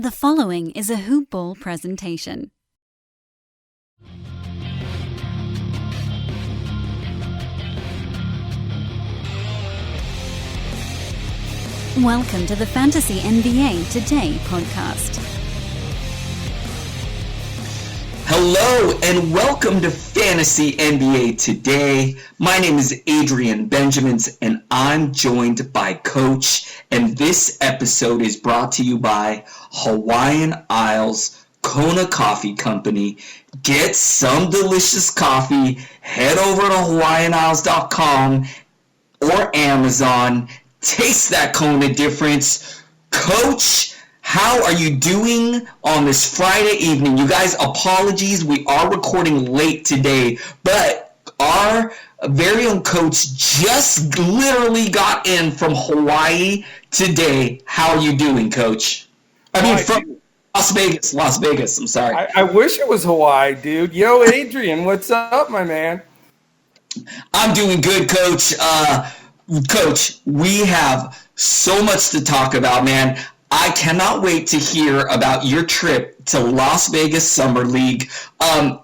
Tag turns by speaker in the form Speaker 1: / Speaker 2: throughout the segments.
Speaker 1: The following is a Hoop Ball presentation. Welcome to the Fantasy NBA Today podcast.
Speaker 2: Hello and welcome to Fantasy NBA Today. My name is Adrian Benjamins and I'm joined by Coach, and this episode is brought to you by Hawaiian Isles Kona Coffee Company. Get some delicious coffee. Head over to hawaiianisles.com or Amazon. Taste that Kona difference. Coach, how are you doing on this Friday evening? You guys, apologies, we are recording late today, but our very own coach just literally got in from Hawaii today. How are you doing, Coach? From Las Vegas, I'm sorry.
Speaker 3: I wish it was Hawaii, dude. Yo, Adrian, what's up, my man?
Speaker 2: I'm doing good, Coach. Coach, we have so much to talk about, man. I cannot wait to hear about your trip to Las Vegas Summer League.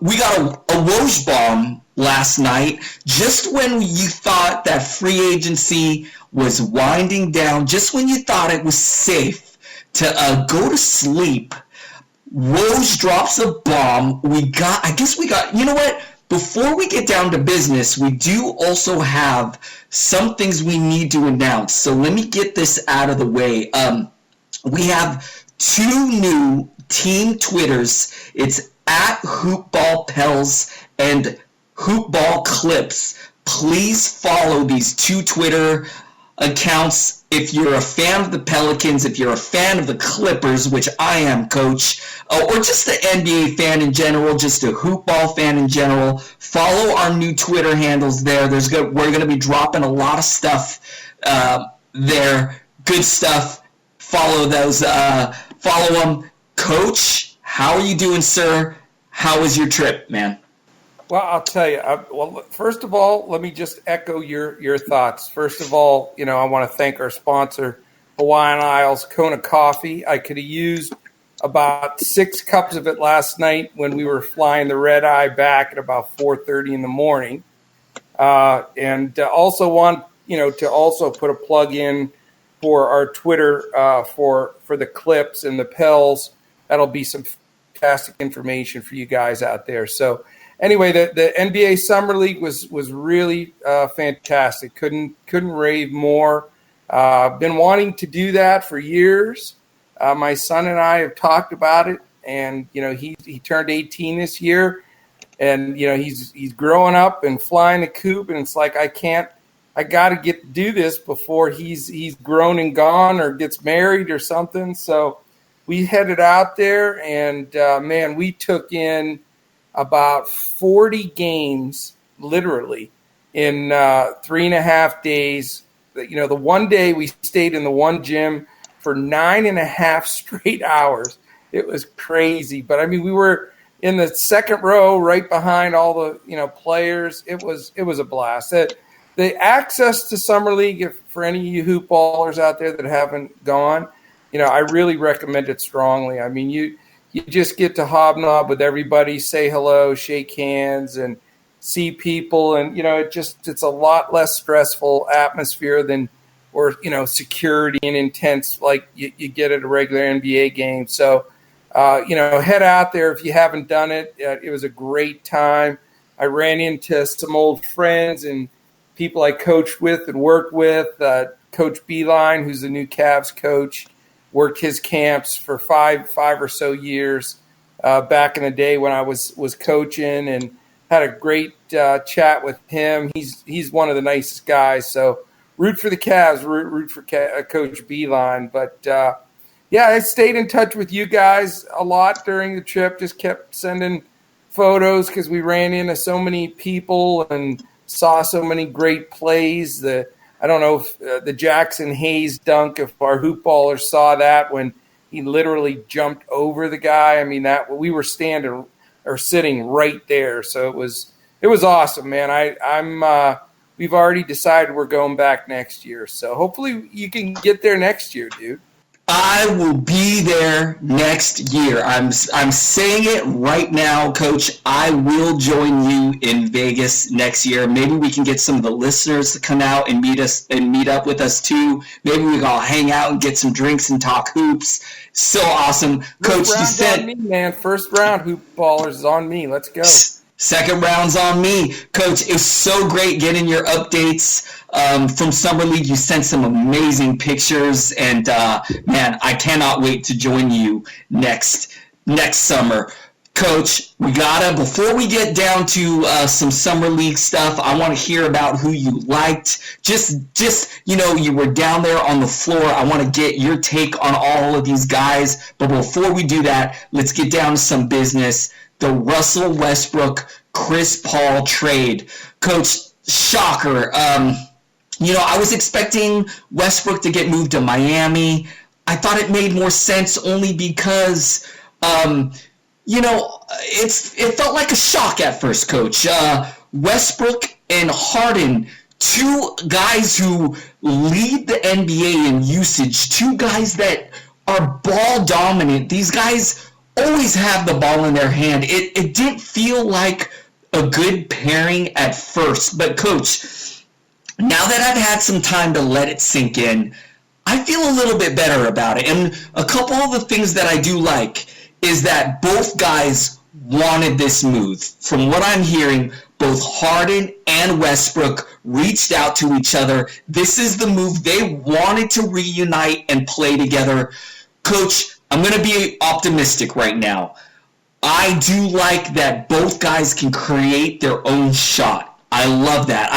Speaker 2: We got a Woj bomb last night, just when you thought that free agency was winding down, just when you thought it was safe to go to sleep. Woj drops a bomb. You know what? Before we get down to business, we do also have some things we need to announce. So let me get this out of the way. We have two new team Twitters. It's at HoopBallPels and HoopBallClips. Please follow these two Twitter accounts if you're a fan of the Pelicans, if you're a fan of the Clippers, which I am, Coach, or just an NBA fan in general, just a hoopball fan in general. Follow our new Twitter handles there. We're going to be dropping a lot of stuff there, good stuff. Follow those. Follow them. Coach, how are you doing, sir? How was your trip, man?
Speaker 3: Well, I'll tell you. First of all, let me just echo your thoughts. First of all, I want to thank our sponsor, Hawaiian Isles Kona Coffee. I could have used about 6 cups of it last night when we were flying the red eye back at about 4:30 in the morning. And also want to also put a plug in for our Twitter for the Clips and the Pels. That'll be some fantastic information for you guys out there. So anyway, the NBA Summer League was really fantastic. Couldn't rave more. Been wanting to do that for years. My son and I have talked about it, and he turned 18 this year, and he's growing up and flying a coop, and it's like I got to do this before he's grown and gone or gets married or something. So we headed out there, and man, we took in about 40 games literally in 3.5 days. The one day we stayed in the one gym for 9.5 straight hours. It was crazy. But we were in the second row right behind all the players. It was a blast. The access to Summer League, for any of you hoop ballers out there that haven't gone, I really recommend it strongly. You just get to hobnob with everybody, say hello, shake hands, and see people. And, it's a lot less stressful atmosphere than, security and intense like you get at a regular NBA game. So, head out there if you haven't done it. It was a great time. I ran into some old friends and people I coached with and worked with. Coach Beeline, who's the new Cavs coach, worked his camps for five or so years back in the day when I was coaching, and had a great chat with him. He's one of the nicest guys. So root for the Cavs, root for Coach Beeline. But I stayed in touch with you guys a lot during the trip. Just kept sending photos because we ran into so many people and saw so many great plays. I don't know if the Jackson Hayes dunk, if our hoop ballers saw that when he literally jumped over the guy. That we were standing or sitting right there. So it was awesome, man. We've already decided we're going back next year. So hopefully you can get there next year, dude.
Speaker 2: I will be there next year. I'm saying it right now, Coach. I will join you in Vegas next year. Maybe we can get some of the listeners to come out and meet up with us too. Maybe we can all hang out and get some drinks and talk hoops. So awesome, Coach. You said
Speaker 3: on me, man. First round hoop ballers is on me. Let's go.
Speaker 2: Second round's on me. Coach, it's so great getting your updates from Summer League. You sent some amazing pictures, and man, I cannot wait to join you next summer. Coach, before we get down to some Summer League stuff, I want to hear about who you liked. Just you were down there on the floor. I want to get your take on all of these guys. But before we do that, let's get down to some business. The Russell Westbrook, Chris Paul trade. Coach, shocker. I was expecting Westbrook to get moved to Miami. I thought it made more sense only because, it felt like a shock at first, Coach. Westbrook and Harden, two guys who lead the NBA in usage, two guys that are ball dominant. These guys always have the ball in their hand. It didn't feel like a good pairing at first. But, Coach, now that I've had some time to let it sink in, I feel a little bit better about it. And a couple of the things that I do like is that both guys wanted this move. From what I'm hearing, both Harden and Westbrook reached out to each other. This is the move. They wanted to reunite and play together. Coach, I'm going to be optimistic right now. I do like that both guys can create their own shot. I love that.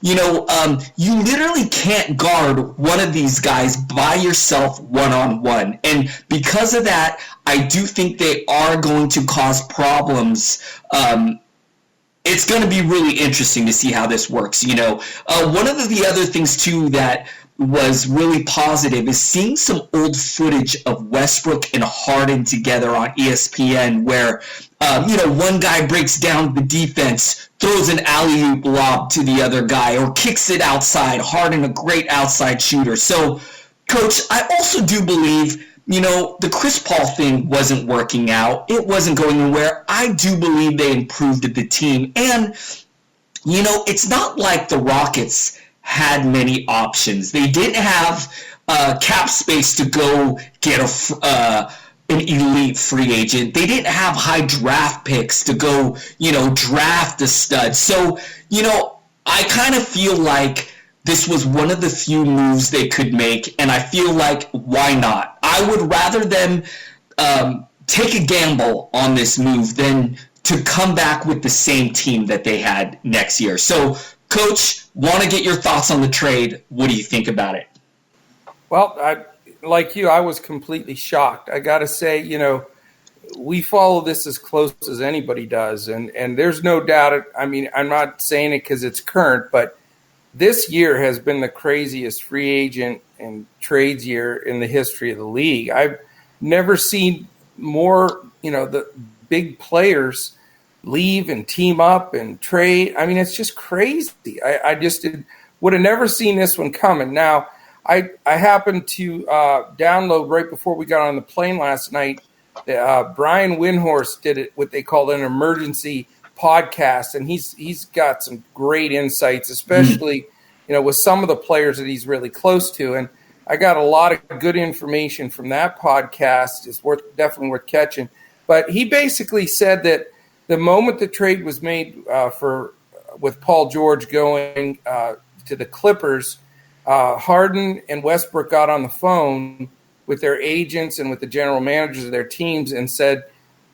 Speaker 2: You literally can't guard one of these guys by yourself one-on-one. And because of that, I do think they are going to cause problems. It's going to be really interesting to see how this works. One of the other things, too, that was really positive is seeing some old footage of Westbrook and Harden together on ESPN where, one guy breaks down the defense, throws an alley-oop lob to the other guy, or kicks it outside. Harden, a great outside shooter. So, Coach, I also do believe, the Chris Paul thing wasn't working out. It wasn't going anywhere. I do believe they improved the team. And, it's not like the Rockets had many options. They didn't have cap space to go get an elite free agent. They didn't have high draft picks to go, draft a stud. So, I kind of feel like this was one of the few moves they could make, and I feel like, why not? I would rather them take a gamble on this move than to come back with the same team that they had next year. So, Coach, want to get your thoughts on the trade. What do you think about it?
Speaker 3: Well, like you, I was completely shocked. I got to say, we follow this as close as anybody does, and there's no doubt. I'm not saying it because it's current, but this year has been the craziest free agent and trades year in the history of the league. I've never seen more, the big players leave and team up and trade. It's just crazy. I just would have never seen this one coming. Now, I happened to download right before we got on the plane last night. Brian Windhorst did what they call an emergency podcast, and he's got some great insights, especially with some of the players that he's really close to. And I got a lot of good information from that podcast. It's definitely worth catching. But he basically said that the moment the trade was made with Paul George going to the Clippers, Harden and Westbrook got on the phone with their agents and with the general managers of their teams and said,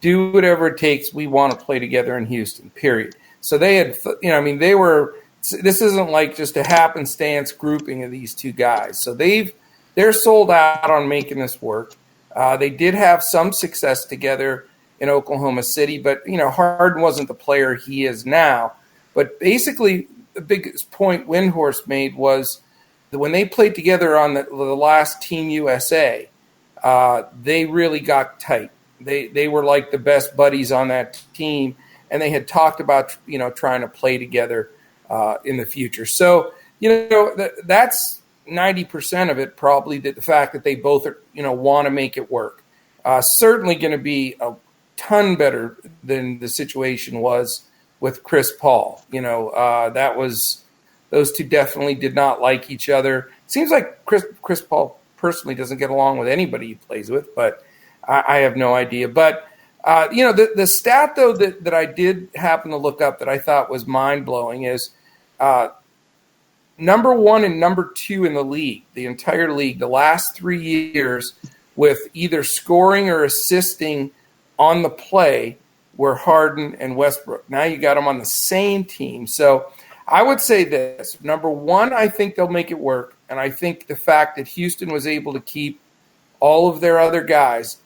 Speaker 3: do whatever it takes. We want to play together in Houston, period. So they had, this isn't like just a happenstance grouping of these two guys. So they're sold out on making this work. They did have some success together in Oklahoma City, but Harden wasn't the player he is now. But basically, the biggest point Windhorst made was that when they played together on the last Team USA, they really got tight. They were like the best buddies on that team, and they had talked about trying to play together in the future. So that's 90% of it probably the fact that they both are, want to make it work. Certainly going to be a ton better than the situation was with Chris Paul. That was those two definitely did not like each other. Seems like Chris Paul personally doesn't get along with anybody he plays with, but I have no idea. But the stat though that I did happen to look up that I thought was mind blowing is number 1 and number 2 in the league, the entire league, the last 3 years with either scoring or assisting on the play were Harden and Westbrook. Now you got them on the same team. So I would say this. Number 1, I think they'll make it work. And I think the fact that Houston was able to keep all of their other guys,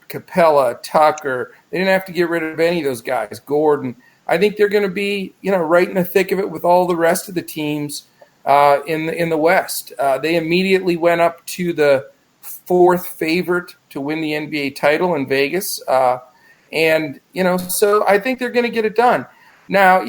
Speaker 3: Capella, Tucker, they didn't have to get rid of any of those guys, Gordon. I think they're going to be, right in the thick of it with all the rest of the teams in the West. They immediately went up to the 4th favorite to win the NBA title in Vegas. So I think they're going to get it done. Now,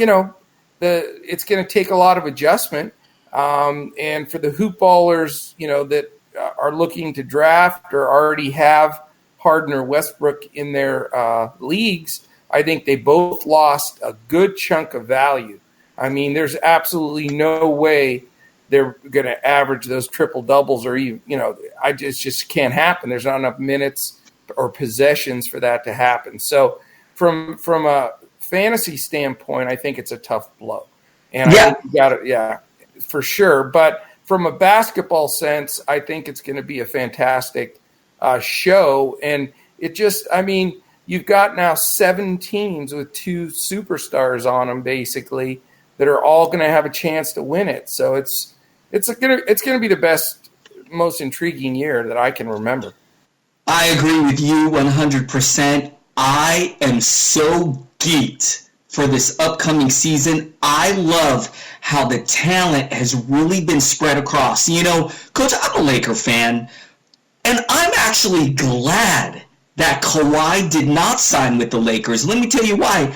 Speaker 3: it's going to take a lot of adjustment. And for the hoop ballers, that are looking to draft or already have Harden or Westbrook in their leagues, I think they both lost a good chunk of value. I mean, there's absolutely no way they're going to average those triple doubles or even, it just can't happen. There's not enough minutes or possessions for that to happen. So from a fantasy standpoint, I think it's a tough blow. And I think you got it, for sure. But from a basketball sense, I think it's going to be a fantastic show. And it just, you've got now 7 teams with 2 superstars on them, basically, that are all going to have a chance to win it. So it's going to be the best, most intriguing year that I can remember.
Speaker 2: I agree with you 100%. I am so geeked for this upcoming season. I love how the talent has really been spread across. Coach, I'm a Laker fan, and I'm actually glad that Kawhi did not sign with the Lakers. Let me tell you why.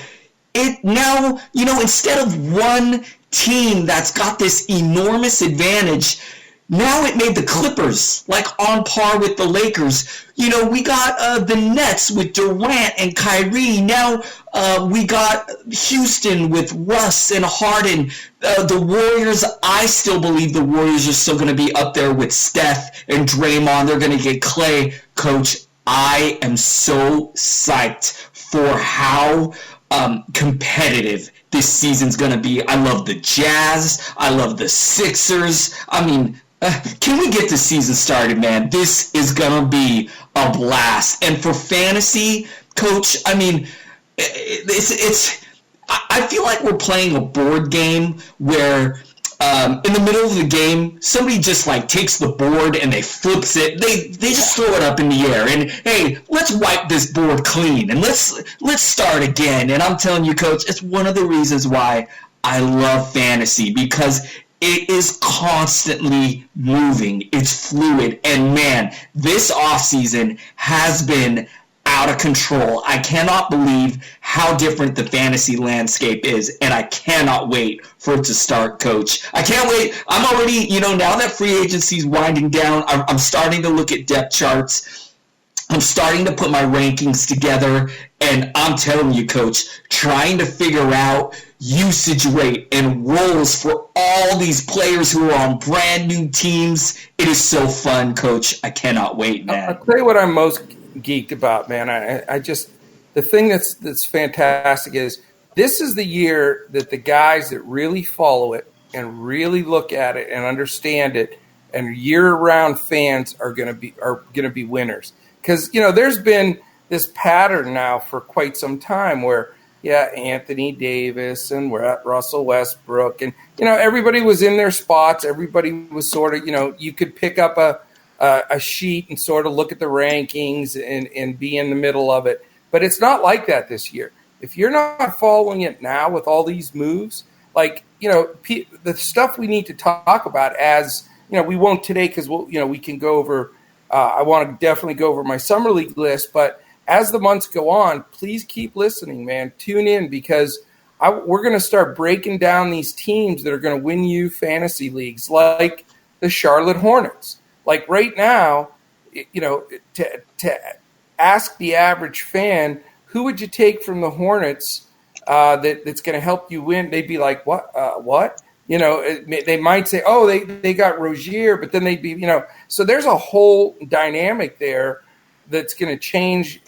Speaker 2: It now, instead of one team that's got this enormous advantage, now it made the Clippers on par with the Lakers. We got the Nets with Durant and Kyrie. Now we got Houston with Russ and Harden. The Warriors, I still believe the Warriors are still going to be up there with Steph and Draymond. They're going to get Clay. Coach, I am so psyched for how competitive this season's going to be. I love the Jazz. I love the Sixers. Can we get the season started, man? This is going to be a blast. And for fantasy, Coach, I feel like we're playing a board game where in the middle of the game, somebody just takes the board and they flips it. They just throw it up in the air and, hey, let's wipe this board clean and let's start again. And I'm telling you, Coach, it's one of the reasons why I love fantasy, because it is constantly moving. It's fluid. And man, this offseason has been out of control. I cannot believe how different the fantasy landscape is, and I cannot wait for it to start, Coach. I can't wait. I'm already, now that free agency is winding down, I'm starting to look at depth charts. I'm starting to put my rankings together, and I'm telling you, Coach, trying to figure out usage rate and roles for all these players who are on brand new teams. It is so fun, Coach. I cannot wait, man.
Speaker 3: I'll tell you what I'm most geeked about, man. I just, the thing that's fantastic is this is the year that the guys that really follow it and really look at it and understand it and year-round fans are going to be winners. Because there's been this pattern now for quite some time where Anthony Davis and we're at Russell Westbrook and everybody was in their spots. Everybody was sort of you could pick up a sheet and sort of look at the rankings and be in the middle of it. But it's not like that this year. If you're not following it now with all these moves, the stuff we need to talk about as, we won't today because we can go over, I want to definitely go over my summer league list, but as the months go on, please keep listening, man. Tune in because we're going to start breaking down these teams that are going to win you fantasy leagues, like the Charlotte Hornets. Like right now, to ask the average fan, who would you take from the Hornets that's going to help you win? They'd be like, what? They might say, oh, they got Rozier, but then they'd be, so there's a whole dynamic there that's going to change,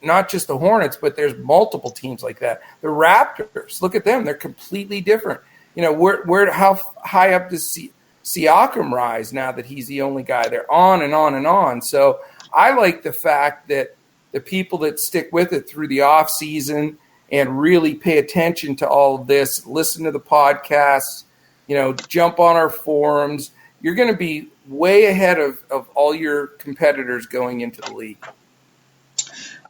Speaker 3: not just the Hornets, but there's multiple teams like that. The Raptors, look at them. They're completely different. How high up does Siakam rise now that he's the only guy? They're on and on and on. So I like the fact that the people that stick with it through the off season and really pay attention to all of this, listen to the podcasts, jump on our forums, you're going to be way ahead of all your competitors going into the league.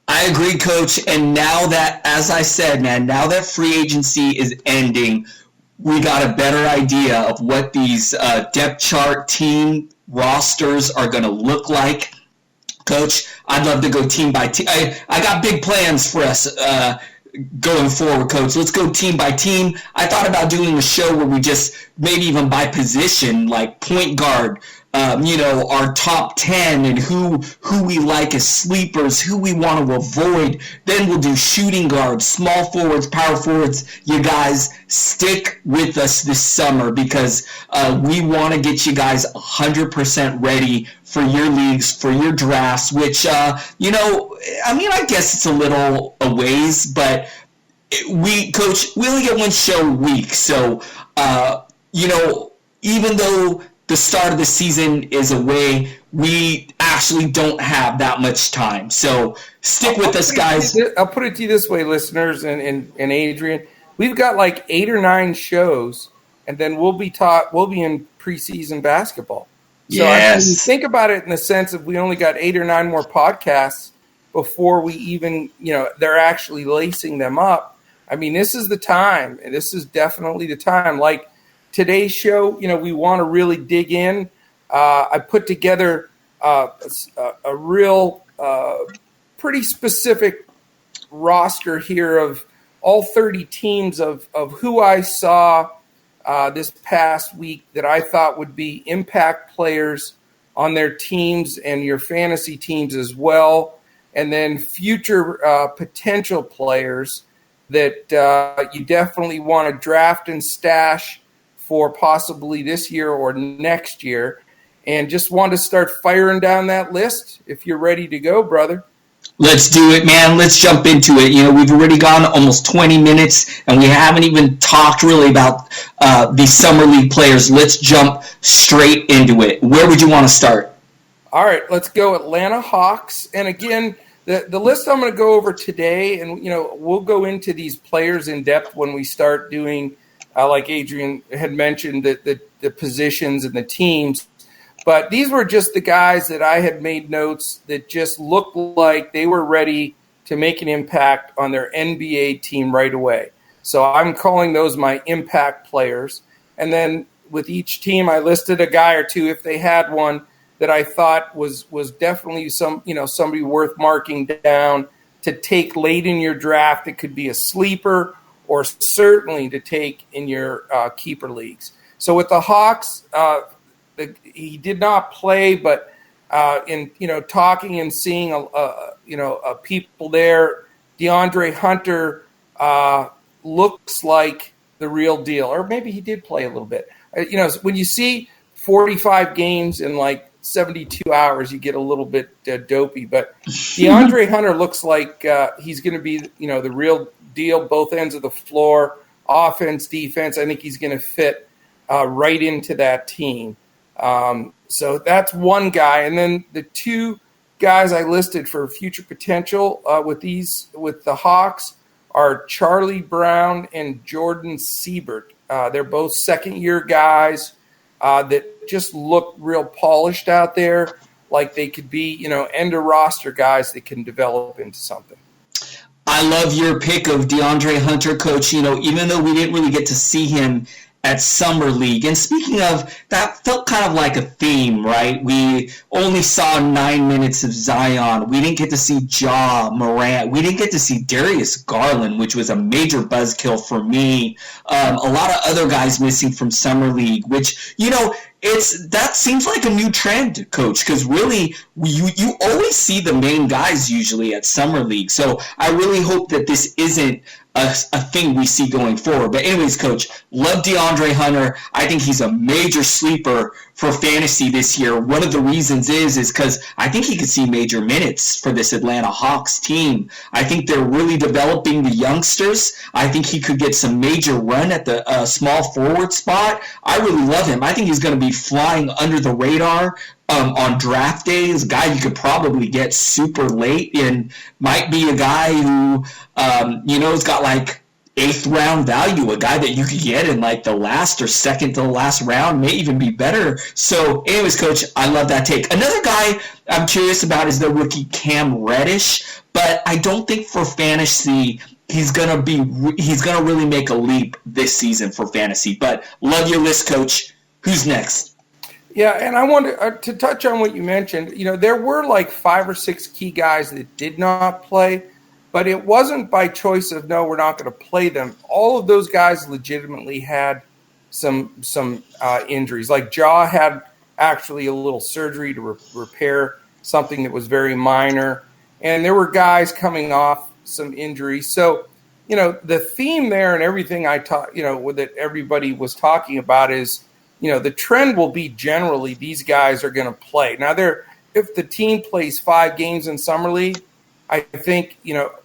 Speaker 2: I agree, Coach. And now that, as I said, man, now that free agency is ending, we got a better idea of what these depth chart team rosters are going to look like. Coach, I'd love to go team by team. I got big plans for us going forward, Coach. Let's go team by team. I thought about doing a show where we just maybe even by position, like point guard, our top 10 and who we like as sleepers, who we want to avoid. Then we'll do shooting guards, small forwards, power forwards. You guys stick with us this summer because we want to get you guys 100% ready for your leagues, for your drafts, which, I guess it's a little a ways, but Coach, we only get one show a week. So, even though the start of the season is away, we actually don't have that much time. So stick with us, guys.
Speaker 3: I'll put it to you this way, listeners and Adrian. We've got like 8 or 9 shows, and then we'll be in preseason basketball. So
Speaker 2: yes.
Speaker 3: When you think about it in the sense of we only got 8 or 9 more podcasts before we even, they're actually lacing them up. I mean, this is the time. And this is definitely the time. Like today's show, we want to really dig in. I put together a real pretty specific roster here of all 30 teams of who I saw this past week that I thought would be impact players on their teams and your fantasy teams as well, and then future potential players that you definitely want to draft and stash for possibly this year or next year, and just want to start firing down that list if you're ready to go, brother.
Speaker 2: Let's do it, man. Let's jump into it. We've already gone almost 20 minutes, and we haven't even talked really about these summer league players. Let's jump straight into it. Where would you want to start?
Speaker 3: All right, let's go Atlanta Hawks. And again, the list I'm going to go over today, and we'll go into these players in depth when we start doing, like Adrian had mentioned, the positions and the teams. But these were just the guys that I had made notes that just looked like they were ready to make an impact on their NBA team right away. So I'm calling those my impact players. And then with each team, I listed a guy or two, if they had one, that I thought was definitely somebody worth marking down to take late in your draft. It could be a sleeper or certainly to take in your keeper leagues. So with the Hawks, he did not play, but in talking and seeing people there, DeAndre Hunter looks like the real deal, or maybe he did play a little bit. When you see 45 games in like 72 hours, you get a little bit dopey. But DeAndre Hunter looks like he's going to be the real deal, both ends of the floor, offense, defense. I think he's going to fit right into that team. So that's one guy. And then the two guys I listed for future potential with the Hawks are Charlie Brown and Jordan Siebert. They're both second-year guys that just look real polished out there, like they could be, end-of-roster guys that can develop into something.
Speaker 2: I love your pick of DeAndre Hunter, Coach. Even though we didn't really get to see him at Summer League. And speaking of, that felt kind of like a theme, right? We only saw 9 minutes of Zion. We didn't get to see Ja Morant. We didn't get to see Darius Garland, which was a major buzzkill for me. A lot of other guys missing from Summer League, which, that seems like a new trend, Coach, because really you always see the main guys usually at Summer League. So I really hope that this isn't a thing we see going forward. But anyways, Coach, love DeAndre Hunter. I think he's a major sleeper for fantasy this year. One of the reasons is because I think he could see major minutes for this Atlanta Hawks team. I think they're really developing the youngsters. I think he could get some major run at the small forward spot. I really love him. I think he's going to be flying under the radar on draft days. A guy you could probably get super late and might be a guy who, has got like 8th round value, a guy that you could get in like the last or second to the last round, may even be better. So anyways, Coach, I love that take. Another guy I'm curious about is the rookie Cam Reddish, but I don't think for fantasy he's gonna really make a leap this season for fantasy. But love your list, Coach. Who's next?
Speaker 3: Yeah, and I wanted to touch on what you mentioned. There were like 5 or 6 key guys that did not play, but it wasn't by choice of, no, we're not going to play them. All of those guys legitimately had some injuries. Like Ja had actually a little surgery to repair something that was very minor, and there were guys coming off some injuries. So, the theme there and everything I taught, that everybody was talking about is, the trend will be generally these guys are going to play. Now, if the team plays 5 games in Summer League, I think,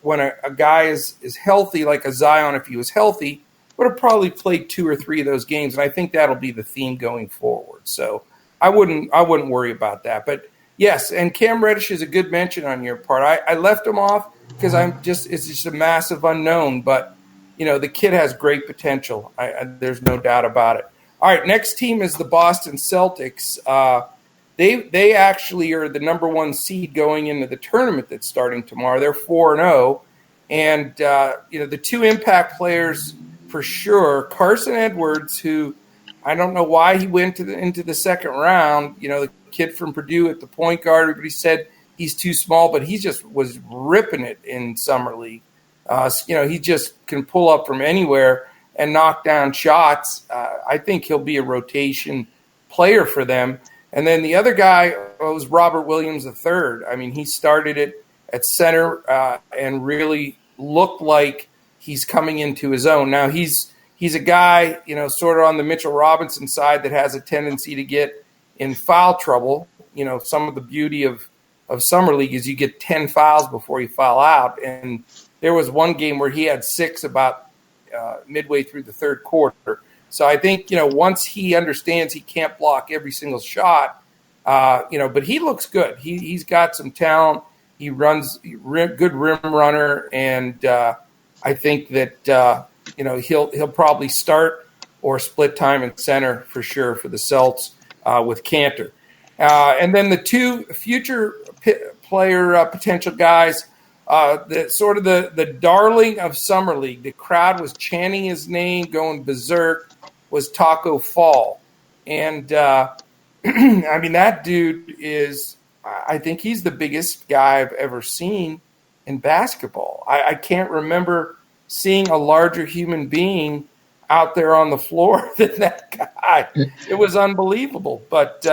Speaker 3: when a guy is healthy, like a Zion, if he was healthy, would have probably played 2 or 3 of those games. And I think that'll be the theme going forward. So I wouldn't worry about that. But yes, and Cam Reddish is a good mention on your part. I left him off because it's just a massive unknown. But, the kid has great potential. There's no doubt about it. All right, next team is the Boston Celtics. They actually are the number 1 seed going into the tournament that's starting tomorrow. They're 4-0, and the 2 impact players for sure. Carson Edwards, who I don't know why he went into the second round. The kid from Purdue at the point guard. Everybody said he's too small, but he just was ripping it in Summer League. He just can pull up from anywhere and knock down shots. I think he'll be a rotation player for them. And then the other guy was Robert Williams III. I mean, he started it at center and really looked like he's coming into his own. Now, he's a guy, sort of on the Mitchell Robinson side that has a tendency to get in foul trouble. Some of the beauty of Summer League is you get 10 fouls before you foul out. And there was one game where he had 6 about midway through the third quarter. So I think, once he understands he can't block every single shot, but he looks good. He's got some talent. He runs good rim runner. And I think that, he'll probably start or split time in center for sure for the Celts with Cantor. And then the 2 future player potential guys, the darling of Summer League. The crowd was chanting his name, going berserk, was Taco Fall. And, that dude I think he's the biggest guy I've ever seen in basketball. I can't remember seeing a larger human being out there on the floor than that guy. It was unbelievable. But,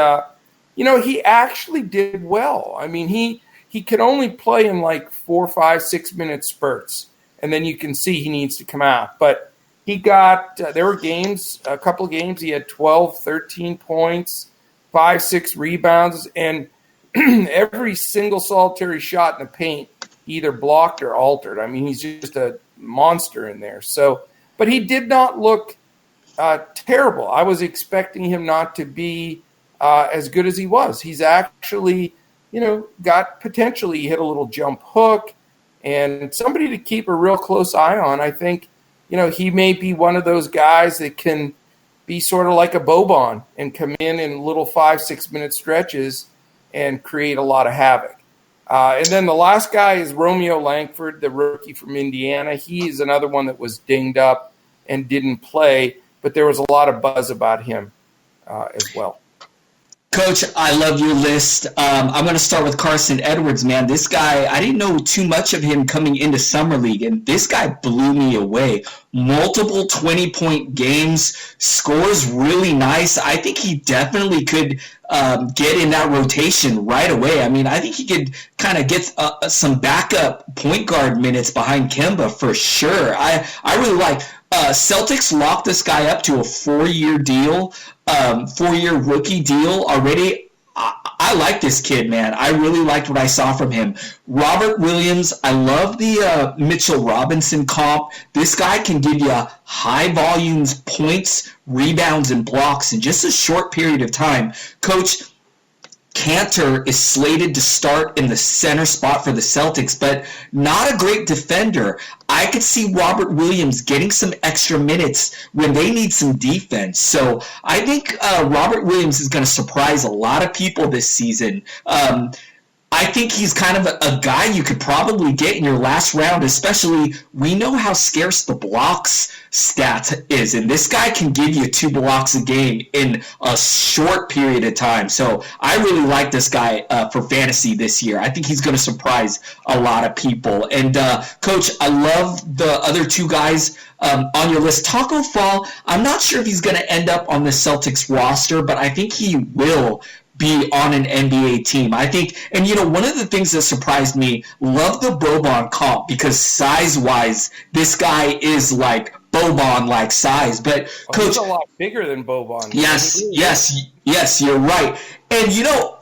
Speaker 3: he actually did well. I mean, he could only play in like 4, 5, 6 minute spurts. And then you can see he needs to come out. But he got, there were a couple of games, he had 12, 13 points, 5, 6 rebounds, and every single solitary shot in the paint either blocked or altered. I mean, he's just a monster in there. So, but he did not look terrible. I was expecting him not to be as good as he was. He's actually, got potentially hit a little jump hook, and somebody to keep a real close eye on. I think, he may be one of those guys that can be sort of like a Boban and come in little 5, 6 minute stretches and create a lot of havoc. And then the last guy is Romeo Langford, the rookie from Indiana. He is another one that was dinged up and didn't play. but there was a lot of buzz about him as well.
Speaker 2: Coach, I love your list. I'm going to start with Carson Edwards, man. This guy, I didn't know too much of him coming into Summer League, and this guy blew me away. Multiple 20-point games, scores really nice. I think he definitely could get in that rotation right away. I mean, I think he could kind of get some backup point guard minutes behind Kemba for sure. I really like Celtics locked this guy up to a 4-year deal, 4-year rookie deal already. I like this kid, man. I really liked what I saw from him. Robert Williams, I love the Mitchell Robinson comp. This guy can give you high volumes, points, rebounds, and blocks in just a short period of time. Coach, Cantor is slated to start in the center spot for the Celtics, but not a great defender. I could see Robert Williams getting some extra minutes when they need some defense. So I think Robert Williams is going to surprise a lot of people this season. I think he's kind of a guy you could probably get in your last round, especially we know how scarce the blocks stat is, and this guy can give you 2 blocks a game in a short period of time. So I really like this guy for fantasy this year. I think he's going to surprise a lot of people. And Coach, I love the other 2 guys on your list. Taco Fall, I'm not sure if he's going to end up on the Celtics roster, but I think he will be on an NBA team. I think, and one of the things that surprised me, love the Boban comp because size-wise, this guy is like Boban-like size. But Coach,
Speaker 3: he's a lot bigger than Boban.
Speaker 2: Yes, you're right. And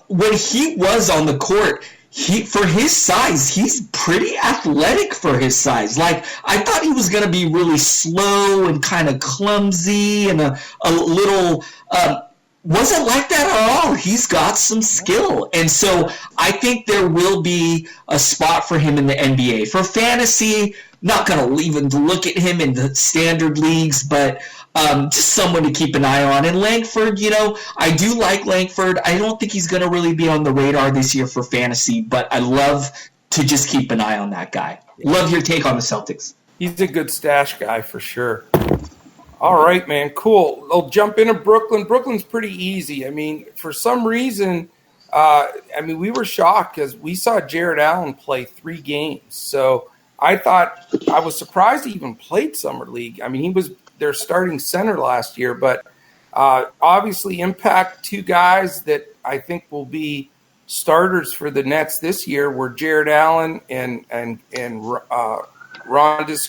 Speaker 2: when he was on the court, for his size, he's pretty athletic for his size. Like, I thought he was going to be really slow and kind of clumsy and a little wasn't like that at all. He's got some skill. And so I think there will be a spot for him in the NBA. For fantasy, not going to even look at him in the standard leagues, but just someone to keep an eye on. And Langford, I do like Langford. I don't think he's going to really be on the radar this year for fantasy, but I love to just keep an eye on that guy. Love your take on the Celtics.
Speaker 3: He's a good stash guy for sure. All right, man, cool. I'll jump into Brooklyn. Brooklyn's pretty easy. I mean, for some reason, we were shocked because we saw Jared Allen play 3 games. So I was surprised he even played Summer League. I mean, he was their starting center last year, but obviously impact 2 guys that I think will be starters for the Nets this year were Jared Allen and Rondis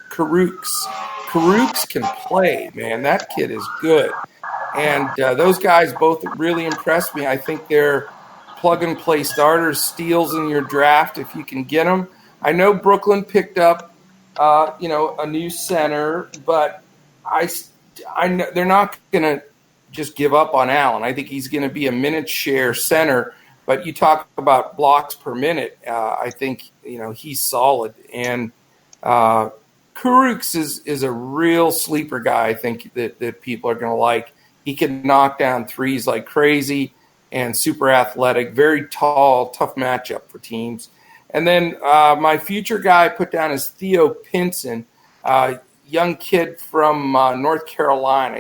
Speaker 3: Karooks. Karooks can play, man. That kid is good. And those guys both really impressed me. I think they're plug-and-play starters, steals in your draft if you can get them. I know Brooklyn picked up, a new center, but I know they're not going to just give up on Allen. I think he's going to be a minute share center. But you talk about blocks per minute. I think, he's solid. And Karooks is a real sleeper guy, I think, that people are going to like. He can knock down threes like crazy and super athletic, very tall, tough matchup for teams. And then my future guy I put down is Theo Pinson, young kid from North Carolina.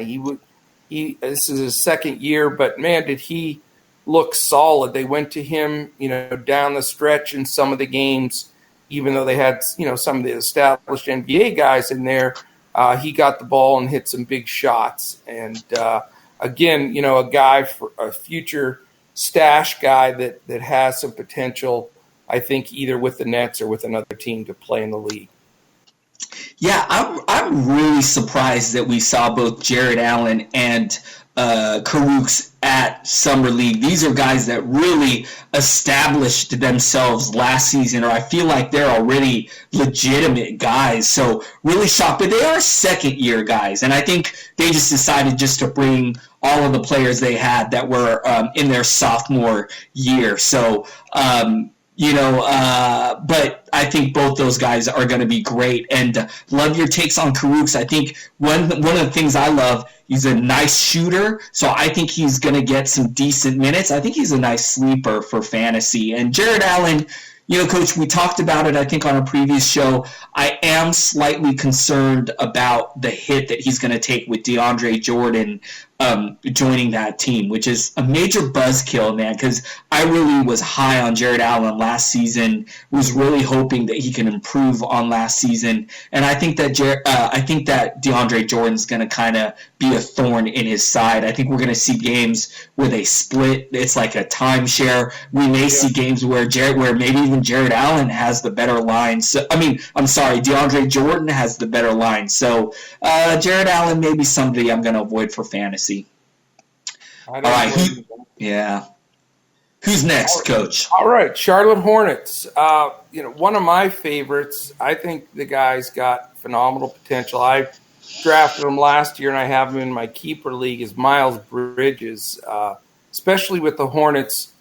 Speaker 3: This is his second year, but, man, did he look solid. They went to him, down the stretch in some of the games. Even though they had, some of the established NBA guys in there, he got the ball and hit some big shots. And, again, a guy for a future stash guy that has some potential, I think, either with the Nets or with another team to play in the league.
Speaker 2: Yeah, I'm really surprised that we saw both Jared Allen and Karooks at Summer League. These are guys that really established themselves last season, or I feel like they're already legitimate guys. So really shocked, but they are second-year guys, and I think they just decided just to bring all of the players they had that were in their sophomore year. So, but I think both those guys are going to be great, and love your takes on Karooks. I think one of the things I love, he's a nice shooter, so I think he's going to get some decent minutes. I think he's a nice sleeper for fantasy. And Jared Allen, Coach, we talked about it, I think, on a previous show. I am slightly concerned about the hit that he's going to take with DeAndre Jordan joining that team, which is a major buzzkill, man, because I really was high on Jared Allen last season, was really hoping that he can improve on last season, and I think that DeAndre Jordan's going to kind of be a thorn in his side. I think we're going to see games where they split. It's like a timeshare. We may see games where maybe even Jared Allen has the better line. So, DeAndre Jordan has the better line. So Jared Allen may be somebody I'm going to avoid for fantasy. All right. Who's next, Coach?
Speaker 3: All right, Charlotte Hornets. One of my favorites. I think the guy's got phenomenal potential. I drafted him last year, and I have him in my keeper league. Is Miles Bridges, especially with the Hornets,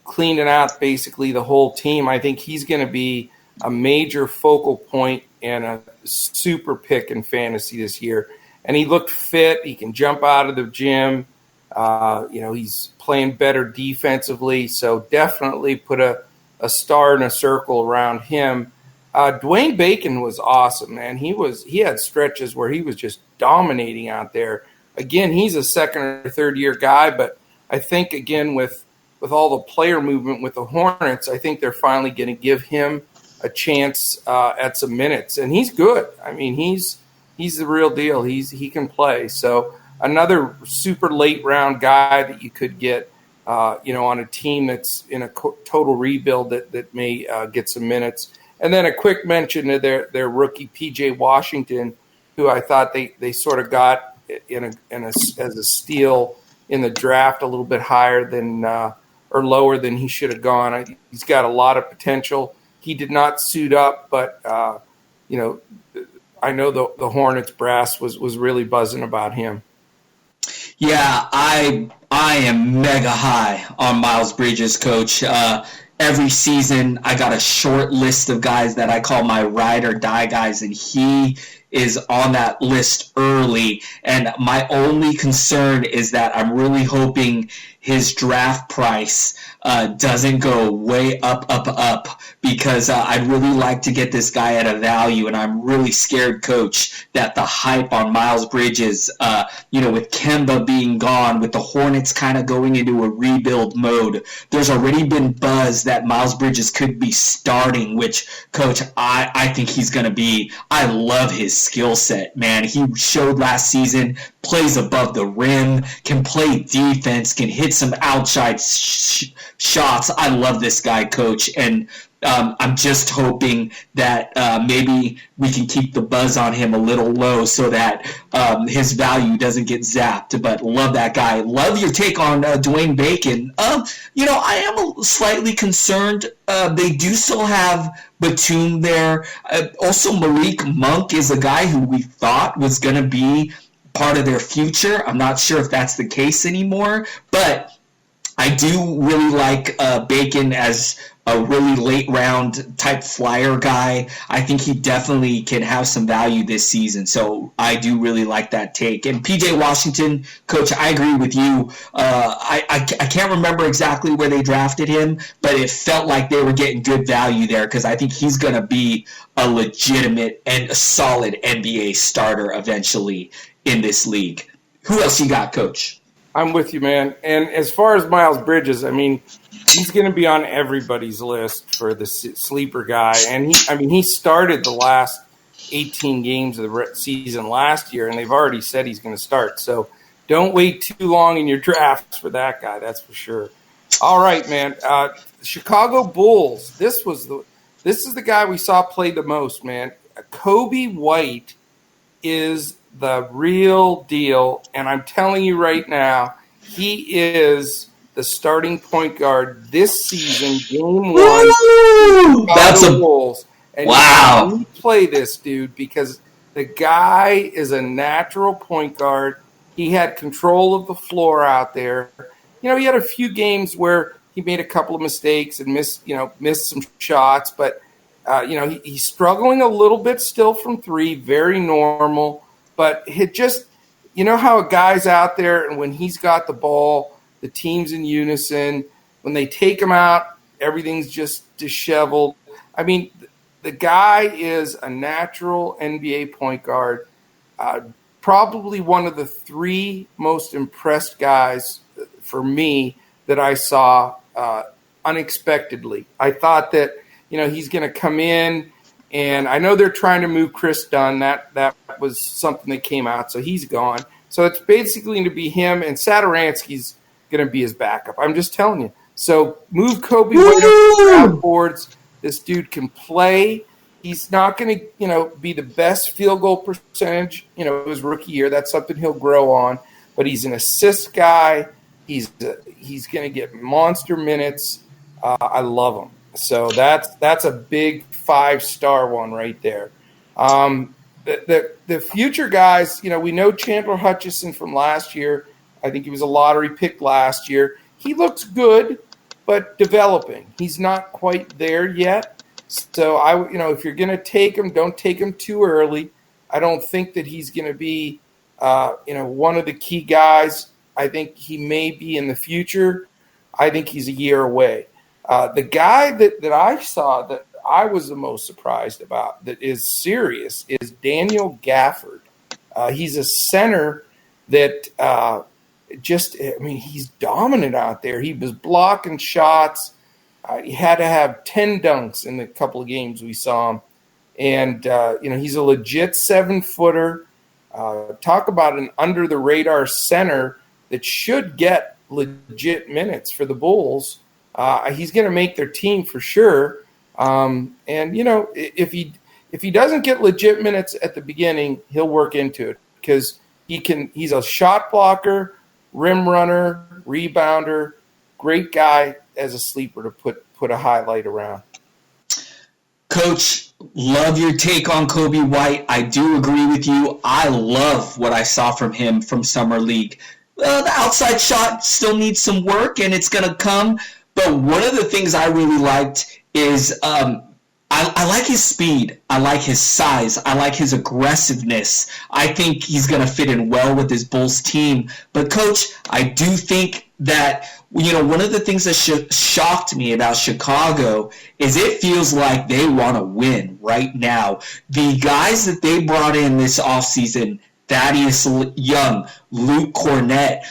Speaker 3: cleaning out basically the whole team. I think he's going to be a major focal point and a super pick in fantasy this year. And he looked fit. He can jump out of the gym. He's playing better defensively. So definitely put a star in a circle around him. Dwayne Bacon was awesome, man. He had stretches where he was just dominating out there. Again, he's a second or third year guy, but I think, again, with all the player movement with the Hornets, I think they're finally going to give him a chance at some minutes. And he's good. I mean, he's the real deal. He can play. So another super late round guy that you could get, on a team that's in a total rebuild that may get some minutes. And then a quick mention to their rookie PJ Washington, who I thought they sort of got as a steal in the draft, a little bit higher than or lower than he should have gone. He's got a lot of potential. He did not suit up, but I know the Hornets brass was really buzzing about him.
Speaker 2: Yeah, I am mega high on Miles Bridges, Coach. Every season, I got a short list of guys that I call my ride or die guys, and he is on that list early. And my only concern is that I'm really hoping his draft price doesn't go way up, because I'd really like to get this guy at a value, and I'm really scared, Coach, that the hype on Miles Bridges, with Kemba being gone, with the Hornets kind of going into a rebuild mode, there's already been buzz that Miles Bridges could be starting, which, Coach, I think he's going to be. I love his skill set, man. He showed last season, plays above the rim, can play defense, can hit some outside shots. I love this guy, Coach, and I'm just hoping that maybe we can keep the buzz on him a little low so that his value doesn't get zapped. But love that guy. Love your take on Dwayne Bacon. I am slightly concerned. They do still have Batum there. Also, Malik Monk is a guy who we thought was going to be part of their future. I'm not sure if that's the case anymore, but I do really like Bacon as a really late round type flyer guy. I think he definitely can have some value this season. So I do really like that take. And PJ Washington, Coach, I agree with you. I can't remember exactly where they drafted him, but it felt like they were getting good value there because I think he's going to be a legitimate and a solid NBA starter eventually in this league. Who else you got, Coach?
Speaker 3: I'm with you, man. And as far as Miles Bridges, I mean, he's going to be on everybody's list for the sleeper guy. And he started the last 18 games of the season last year, and they've already said he's going to start. So don't wait too long in your drafts for that guy. That's for sure. All right, man. Chicago Bulls. This is the guy we saw play the most, man. Kobe White is the real deal, and I'm telling you right now, he is the starting point guard this season, game one.
Speaker 2: That's a
Speaker 3: Bulls. And
Speaker 2: wow!
Speaker 3: You play this dude because the guy is a natural point guard. He had control of the floor out there. He had a few games where he made a couple of mistakes and missed some shots, but he's struggling a little bit still from three. Very normal. But it just, how a guy's out there and when he's got the ball, the team's in unison. When they take him out, everything's just disheveled. I mean, the guy is a natural NBA point guard. Probably one of the three most impressed guys for me that I saw unexpectedly. I thought that, he's going to come in, and I know they're trying to move Chris Dunn. That was something that came out, so he's gone. So it's basically going to be him, and Satoransky's going to be his backup. I'm just telling you. So move Kobe White up the draft boards. This dude can play. He's not going to, be the best field goal percentage, his rookie year. That's something he'll grow on. But he's an assist guy. He's going to get monster minutes. I love him. So that's a big 5-star one right there. The future guys, we know Chandler Hutchison from last year. I think he was a lottery pick last year. He looks good, but developing. He's not quite there yet. So if you're going to take him, don't take him too early. I don't think that he's going to be, one of the key guys. I think he may be in the future. I think he's a year away. The guy that I saw that I was the most surprised about that is serious is Daniel Gafford. He's a center that he's dominant out there. He was blocking shots. He had to have 10 dunks in the couple of games we saw him. And, he's a legit 7-footer. Talk about an under-the-radar center that should get legit minutes for the Bulls. He's going to make their team for sure. If he doesn't get legit minutes at the beginning, he'll work into it because he's a shot blocker, rim runner, rebounder, great guy as a sleeper to put a highlight around.
Speaker 2: Coach, love your take on Kobe White. I do agree with you. I love what I saw from him from Summer League. The outside shot still needs some work, and it's going to come. But one of the things I really liked is I like his speed. I like his size. I like his aggressiveness. I think he's going to fit in well with his Bulls team. But, Coach, I do think that, one of the things that shocked me about Chicago is it feels like they want to win right now. The guys that they brought in this offseason, Thaddeus Young, Luke Cornett,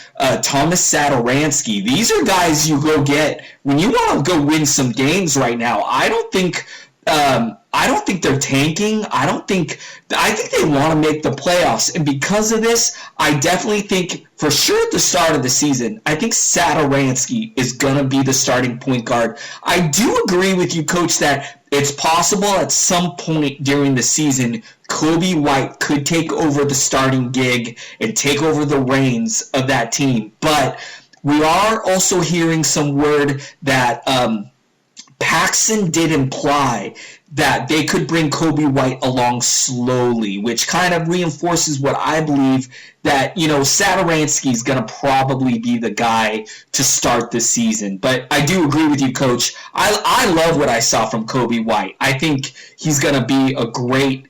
Speaker 2: Thomas Satoransky, these are guys you go get when you want to go win some games right now. I don't think they're tanking. I think they want to make the playoffs. And because of this, I definitely think for sure at the start of the season, I think Satoransky is going to be the starting point guard. I do agree with you, Coach, that it's possible at some point during the season, Kobe White could take over the starting gig and take over the reins of that team. But we are also hearing some word that Paxson did imply that they could bring Kobe White along slowly, which kind of reinforces what I believe that, Satoransky is going to probably be the guy to start the season. But I do agree with you, Coach. I love what I saw from Kobe White. I think he's going to be a great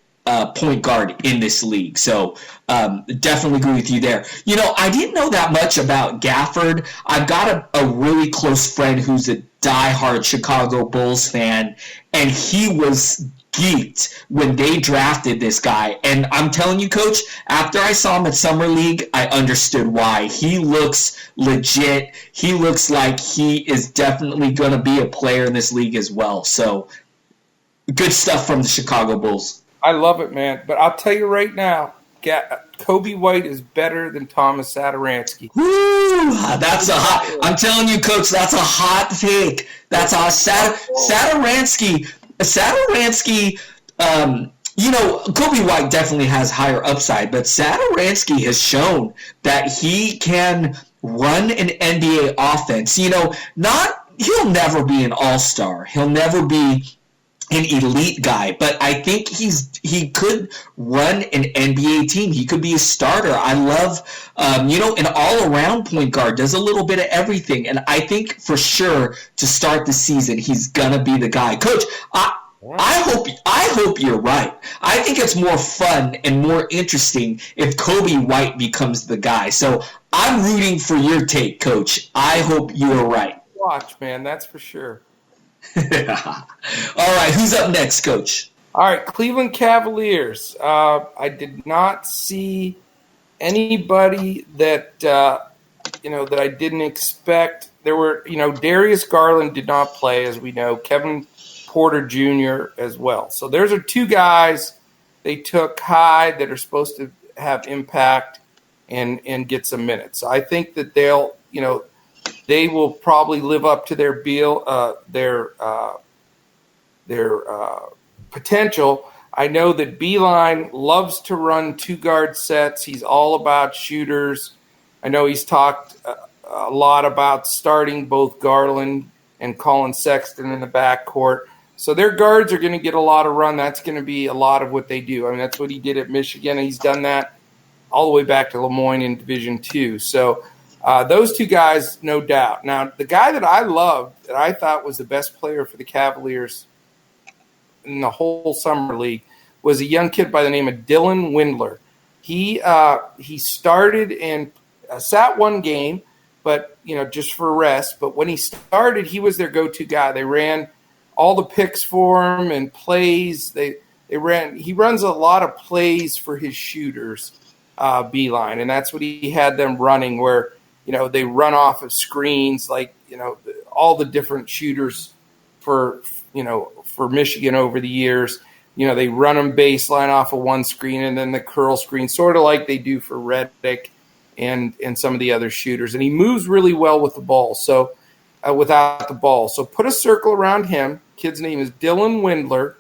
Speaker 2: point guard in this league. So definitely agree with you there. I didn't know that much about Gafford. I've got a really close friend who's a diehard Chicago Bulls fan, and he was geeked when they drafted this guy. And I'm telling you, Coach, after I saw him at Summer League, I understood why. He looks legit. He looks like he is definitely going to be a player in this league as well. So good stuff from the Chicago Bulls.
Speaker 3: I love it, man. But I'll tell you right now, Kobe White is better than Thomas Satoransky.
Speaker 2: Woo! That's a hot. I'm telling you, Coach, that's a hot take. That's a Satoransky. Kobe White definitely has higher upside, but Satoransky has shown that he can run an NBA offense. He'll never be an all-star. He'll never be an elite guy, but I think he could run an NBA team. He could be a starter. I love, an all-around point guard, does a little bit of everything, and I think for sure to start the season, he's gonna be the guy. Coach, I hope you're right. I think it's more fun and more interesting if Kobe White becomes the guy. So I'm rooting for your take, Coach. I hope you are right.
Speaker 3: Watch, man, that's for sure.
Speaker 2: All right, who's up next, Coach?
Speaker 3: All right, Cleveland Cavaliers. I did not see anybody that that I didn't expect. There were, Darius Garland did not play, as we know. Kevin Porter Jr. as well. So there's are two guys they took high that are supposed to have impact and get some minutes. So I think that they will probably live up to their potential. I know that Beeline loves to run two guard sets. He's all about shooters. I know he's talked a lot about starting both Garland and Colin Sexton in the backcourt. So their guards are going to get a lot of run. That's going to be a lot of what they do. I mean, that's what he did at Michigan. He's done that all the way back to Lemoyne in Division II. So those two guys, no doubt. Now, the guy that I loved, that I thought was the best player for the Cavaliers in the whole summer league, was a young kid by the name of Dylan Windler. He started and sat one game, but just for rest. But when he started, he was their go-to guy. They ran all the picks for him and plays. He runs a lot of plays for his shooters, Beeline, and that's what he had them running, where they run off of screens, like all the different shooters for Michigan over the years. They run them baseline off of one screen and then the curl screen, sort of like they do for Reddick and some of the other shooters. And he moves really well with the ball. So without the ball. So put a circle around him. Kid's name is Dylan Windler,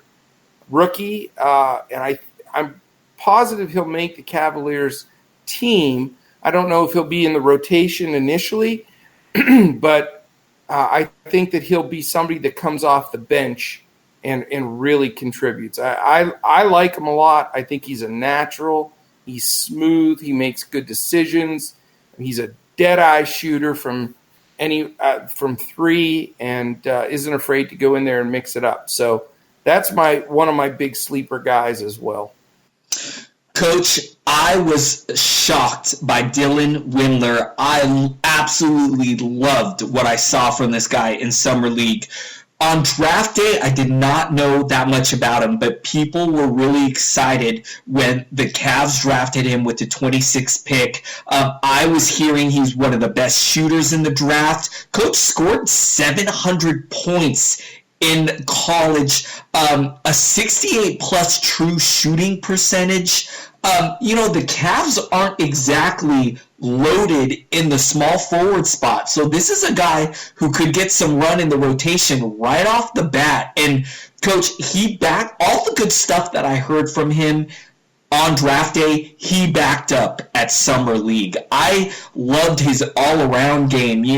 Speaker 3: rookie. And I'm positive he'll make the Cavaliers team. I don't know if he'll be in the rotation initially, but I think that he'll be somebody that comes off the bench and really contributes. I like him a lot. I think he's a natural. He's smooth. He makes good decisions. He's a dead-eye shooter from three, and isn't afraid to go in there and mix it up. So that's one of my big sleeper guys as well.
Speaker 2: Coach, I was shocked by Dylan Windler. I absolutely loved what I saw from this guy in Summer League. On draft day, I did not know that much about him, but people were really excited when the Cavs drafted him with the 26th pick. I was hearing he's one of the best shooters in the draft. Coach scored 700 points in college, a 68-plus true shooting percentage. The Cavs aren't exactly loaded in the small forward spot. So this is a guy who could get some run in the rotation right off the bat. And, Coach, he backed all the good stuff that I heard from him on draft day. He backed up at Summer League. I loved his all-around game. He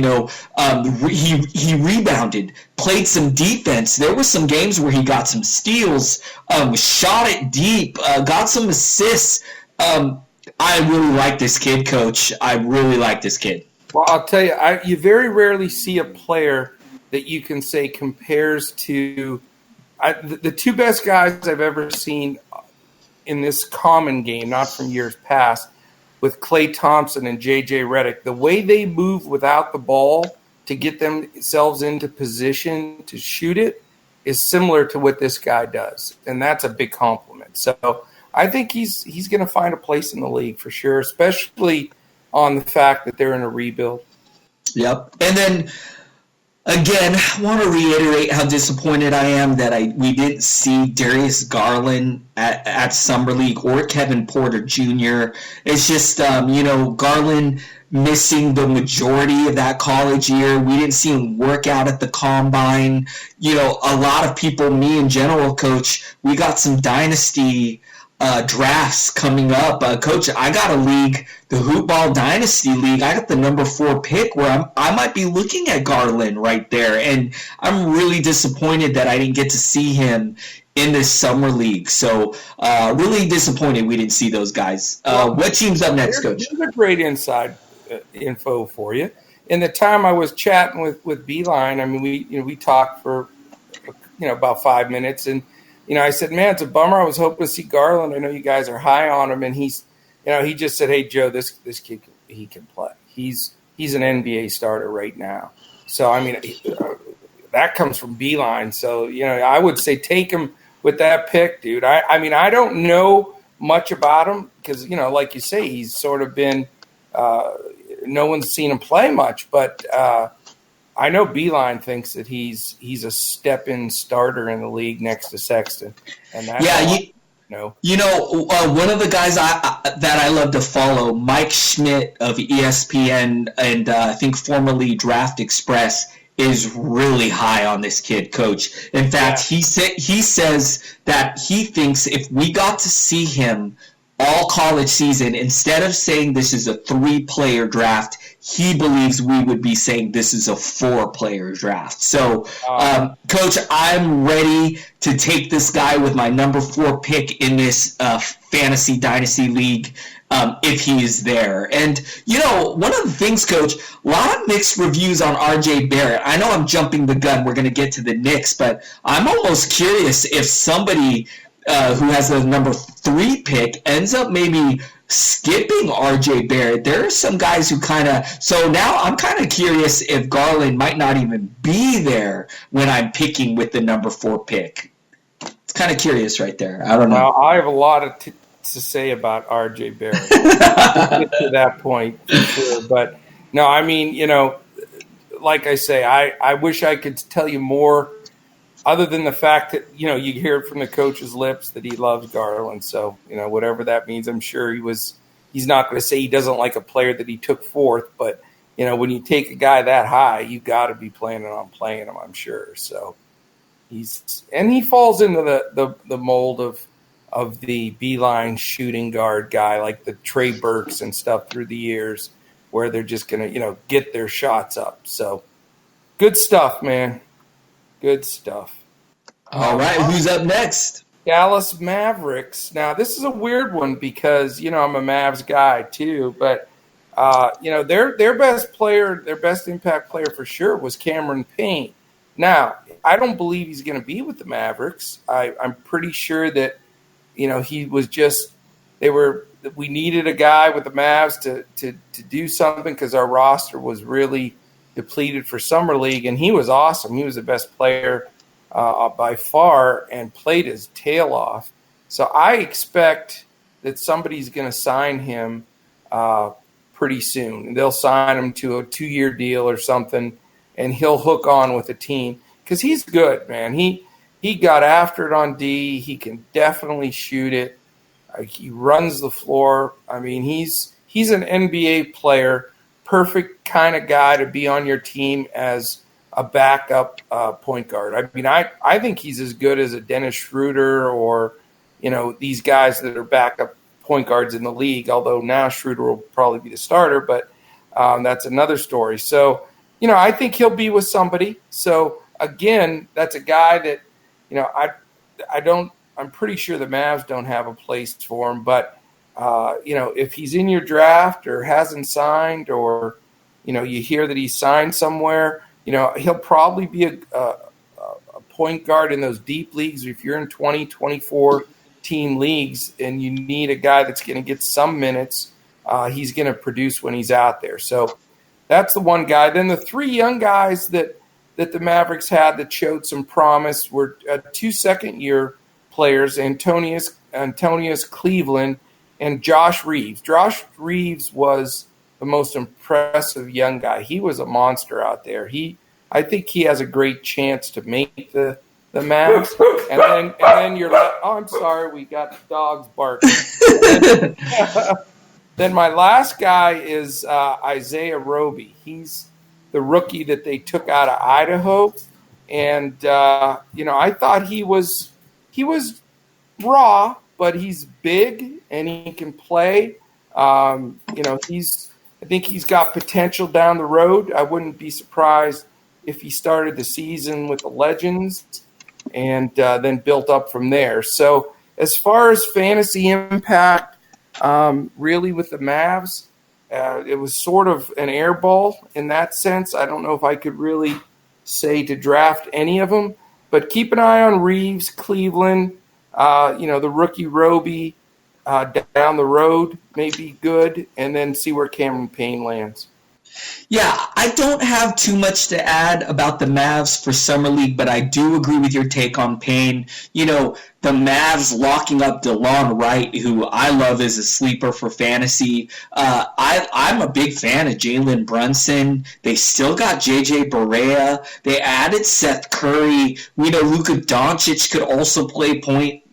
Speaker 2: rebounded, played some defense. There were some games where he got some steals, shot it deep, got some assists. I really like this kid, Coach. I really like this kid.
Speaker 3: Well, I'll tell you, you very rarely see a player that you can say compares to the two best guys I've ever seen in this common game, not from years past, with Klay Thompson and J.J. Redick. The way they move without the ball to get themselves into position to shoot it is similar to what this guy does, and that's a big compliment. So I think he's going to find a place in the league for sure, especially on the fact that they're in a rebuild.
Speaker 2: Yep. And then, again, I want to reiterate how disappointed I am that we didn't see Darius Garland at Summer League or Kevin Porter Jr. It's just, Garland missing the majority of that college year. We didn't see him work out at the combine. A lot of people, me in general, Coach, we got some dynasty drafts coming up. Coach, I got a league, the Hoopball Dynasty League. I got the number 4 pick where I might be looking at Garland right there. And I'm really disappointed that I didn't get to see him in this summer league. So really disappointed we didn't see those guys. What team's up next, Coach?
Speaker 3: Here's a great inside info for you. In the time I was chatting with Beeline, I mean, we talked for about 5 minutes, and I said, man, it's a bummer. I was hoping to see Garland. I know you guys are high on him. And he just said, hey, Joe, this kid, he can play. He's an NBA starter right now. So, I mean, that comes from Beeline. So, I would say take him with that pick, dude. I mean, I don't know much about him because, like you say, he's sort of been no one's seen him play much. But I know Beeline thinks that he's a step-in starter in the league next to Sexton. And that's
Speaker 2: one of the guys that I love to follow, Mike Schmidt of ESPN and I think formerly Draft Express, is really high on this kid, Coach. In fact, he says that he thinks if we got to see him all college season, instead of saying this is a 3-player draft, he believes we would be saying this is a 4-player draft. So, Coach, I'm ready to take this guy with my number 4 pick in this fantasy dynasty league if he is there. And, one of the things, Coach, a lot of mixed reviews on R.J. Barrett. I know I'm jumping the gun. We're going to get to the Knicks, but I'm almost curious if somebody who has the number 3 pick ends up maybe skipping R.J. Barrett. There are some guys who so now I'm kind of curious if Garland might not even be there when I'm picking with the number 4 pick. It's kind of curious right there. I don't know.
Speaker 3: Well, I have a lot to say about R.J. Barrett. We'll get to that point for sure. But no, I mean, like I say, I wish I could tell you more other than the fact that, you hear it from the coach's lips that he loves Garland. So, whatever that means, I'm sure he's not going to say he doesn't like a player that he took 4th. But, when you take a guy that high, you got to be planning on playing him, I'm sure. So he falls into the mold of the Beeline shooting guard guy, like the Trey Burks and stuff through the years, where they're just going to, get their shots up. So good stuff, man. Good stuff.
Speaker 2: All right, who's up next?
Speaker 3: Dallas Mavericks. Now, this is a weird one because, I'm a Mavs guy too, but, their best player, their best impact player for sure was Cameron Payne. Now, I don't believe he's going to be with the Mavericks. I'm pretty sure that, he was just – we needed a guy with the Mavs to do something because our roster was really depleted for Summer League, and he was awesome. He was the best player by far and played his tail off. So I expect that somebody's going to sign him pretty soon. They'll sign him to a 2-year deal or something, and he'll hook on with the team because he's good, man. He got after it on D. He can definitely shoot it. He runs the floor. I mean, he's an NBA player, perfect kind of guy to be on your team as a backup point guard. I mean, I think he's as good as a Dennis Schroeder or, these guys that are backup point guards in the league, although now Schroeder will probably be the starter, but that's another story. So, I think he'll be with somebody. So, again, that's a guy that, I'm pretty sure the Mavs don't have a place for him, but if he's in your draft or hasn't signed or, you hear that he's signed somewhere, he'll probably be a point guard in those deep leagues. If you're in 20, 24 team leagues and you need a guy that's going to get some minutes, he's going to produce when he's out there. So that's the one guy. Then the 3 young guys that the Mavericks had that showed some promise were 2 second-year players, Antonius Cleveland and Josh Reeves. Josh Reeves was the most impressive young guy. He was a monster out there. I think he has a great chance to make the Mavs. And then you're like, oh, I'm sorry, we got dogs barking. Then my last guy is Isaiah Roby. He's the rookie that they took out of Idaho. And, I thought he was raw, but he's big and he can play. I think he's got potential down the road. I wouldn't be surprised if he started the season with the Legends and then built up from there. So as far as fantasy impact, really with the Mavs, it was sort of an air ball in that sense. I don't know if I could really say to draft any of them, but keep an eye on Reeves, Cleveland, the rookie Roby down the road may be good, and then see where Cameron Payne lands.
Speaker 2: Yeah, I don't have too much to add about the Mavs for Summer League, but I do agree with your take on Payne. The Mavs locking up DeLon Wright, who I love as a sleeper for fantasy. I'm a big fan of Jalen Brunson. They still got J.J. Barea. They added Seth Curry. We know Luka Doncic could also play point.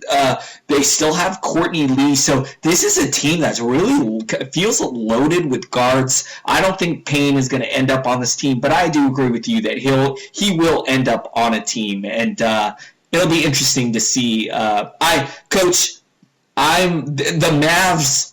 Speaker 2: They still have Courtney Lee. So this is a team that's really feels loaded with guards. I don't think Payne is going to end up on this team, but I do agree with you that he will end up on a team, and it'll be interesting to see. The Mavs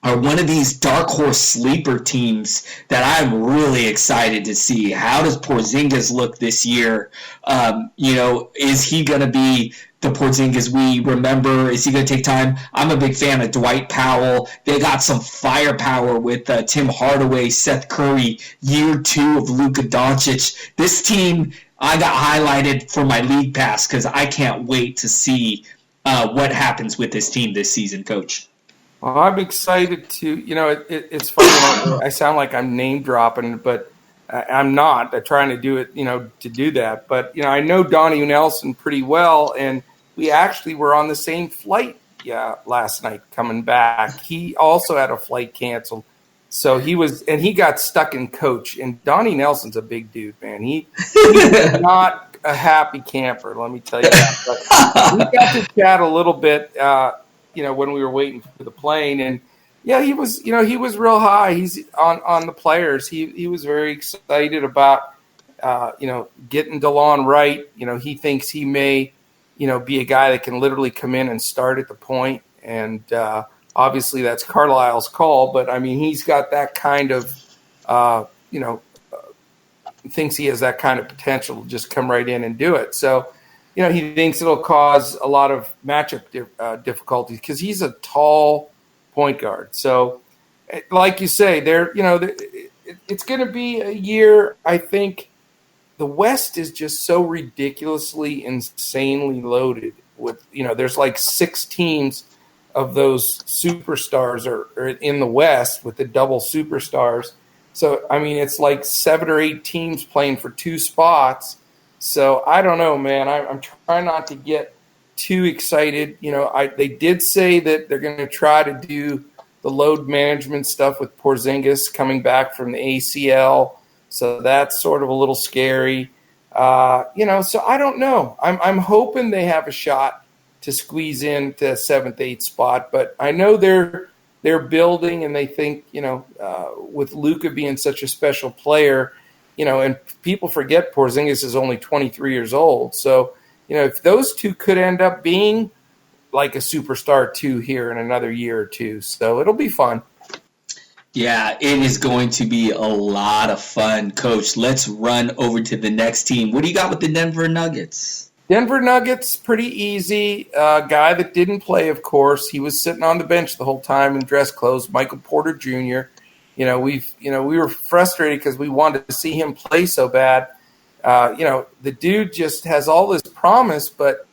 Speaker 2: are one of these dark horse sleeper teams that I'm really excited to see. How does Porzingis look this year? Is he going to be the Porzingis we remember? Is he going to take time? I'm a big fan of Dwight Powell. They got some firepower with Tim Hardaway, Seth Curry, year 2 of Luka Doncic. This team I got highlighted for my league pass because I can't wait to see what happens with this team this season, Coach.
Speaker 3: Well, I'm excited to, it's funny. I sound like I'm name dropping, but I'm not. I'm trying to do it, to do that. But, I know Donnie Nelson pretty well, and we actually were on the same flight last night coming back. He also had a flight canceled. So he got stuck in coach. And Donnie Nelson's a big dude, man. He's not a happy camper, let me tell you that. But we got to chat a little bit, when we were waiting for the plane. And, he was real high. He's on the players. He was very excited about, getting DeLon Wright. He thinks he may, be a guy that can literally come in and start at the point. And obviously that's Carlisle's call. But, I mean, he's got that kind of, thinks he has that kind of potential to just come right in and do it. So, he thinks it'll cause a lot of matchup difficulties because he's a tall point guard. So, like you say, it's going to be a year. I think the West is just so ridiculously, insanely loaded with, there's like 6 teams of those superstars are in the West with the double superstars. So, I mean, it's like 7 or 8 teams playing for 2 spots. So, I don't know, man. I'm trying not to get too excited. They did say that they're going to try to do the load management stuff with Porzingis coming back from the ACL. So, that's sort of a little scary. So I don't know. I'm hoping they have a shot to squeeze into 7th, 8th spot. But I know they're building, and they think, with Luka being such a special player, and people forget Porzingis is only 23 years old. So, if those two could end up being like a superstar too here in another year or two. So it'll be fun.
Speaker 2: Yeah, it is going to be a lot of fun, Coach. Let's run over to the next team. What do you got with the Denver Nuggets?
Speaker 3: Denver Nuggets, pretty easy. Guy that didn't play, of course. He was sitting on the bench the whole time in dress clothes, Michael Porter Jr. We were frustrated because we wanted to see him play so bad. The dude just has all this promise, but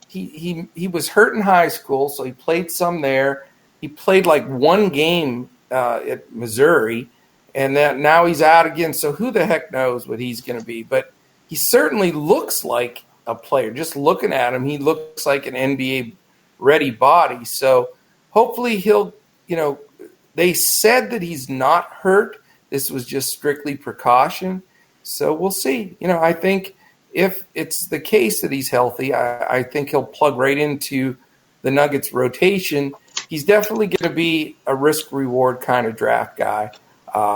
Speaker 3: he was hurt in high school, so he played some there. He played like 1 game at Missouri, and then now he's out again. So who the heck knows what he's going to be? But he certainly looks like a player. Just looking at him, he looks like an NBA-ready body. So hopefully he'll, they said that he's not hurt. This was just strictly precaution. So we'll see. I think if it's the case that he's healthy, I think he'll plug right into the Nuggets rotation. He's definitely going to be a risk-reward kind of draft guy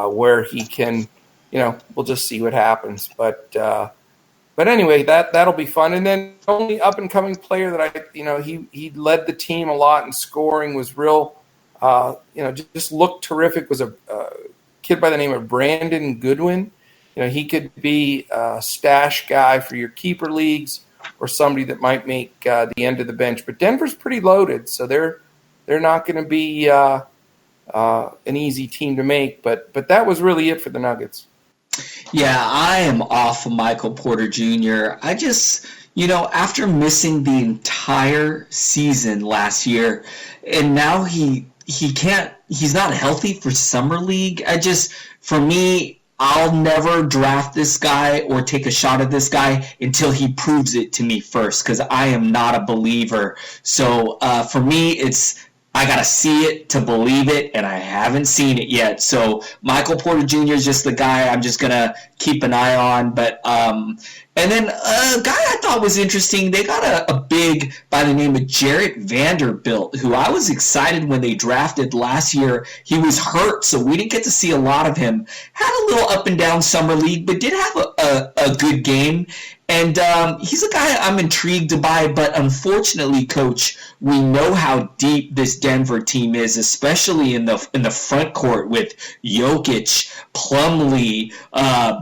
Speaker 3: where he can, we'll just see what happens. But anyway, that'll be fun. And then the only up-and-coming player that he led the team a lot in scoring, was real, just looked terrific, was a kid by the name of Brandon Goodwin. He could be a stash guy for your keeper leagues or somebody that might make the end of the bench. But Denver's pretty loaded, so they're not going to be an easy team to make. But that was really it for the Nuggets.
Speaker 2: Yeah, I am off of Michael Porter Jr. I just, after missing the entire season last year, and now he he's not healthy for summer league. For me, I'll never draft this guy or take a shot at this guy until he proves it to me first, because I am not a believer. So for me, I got to see it to believe it, and I haven't seen it yet. So Michael Porter Jr. is just the guy I'm just going to keep an eye on. But and then a guy I thought was interesting, they got a big by the name of Jarrett Vanderbilt, who I was excited when they drafted last year. He was hurt, so we didn't get to see a lot of him. Had a little up and down summer league, but did have a good game. And he's a guy I'm intrigued by, but unfortunately, Coach, we know how deep this Denver team is, especially in the front court with Jokic, Plumlee,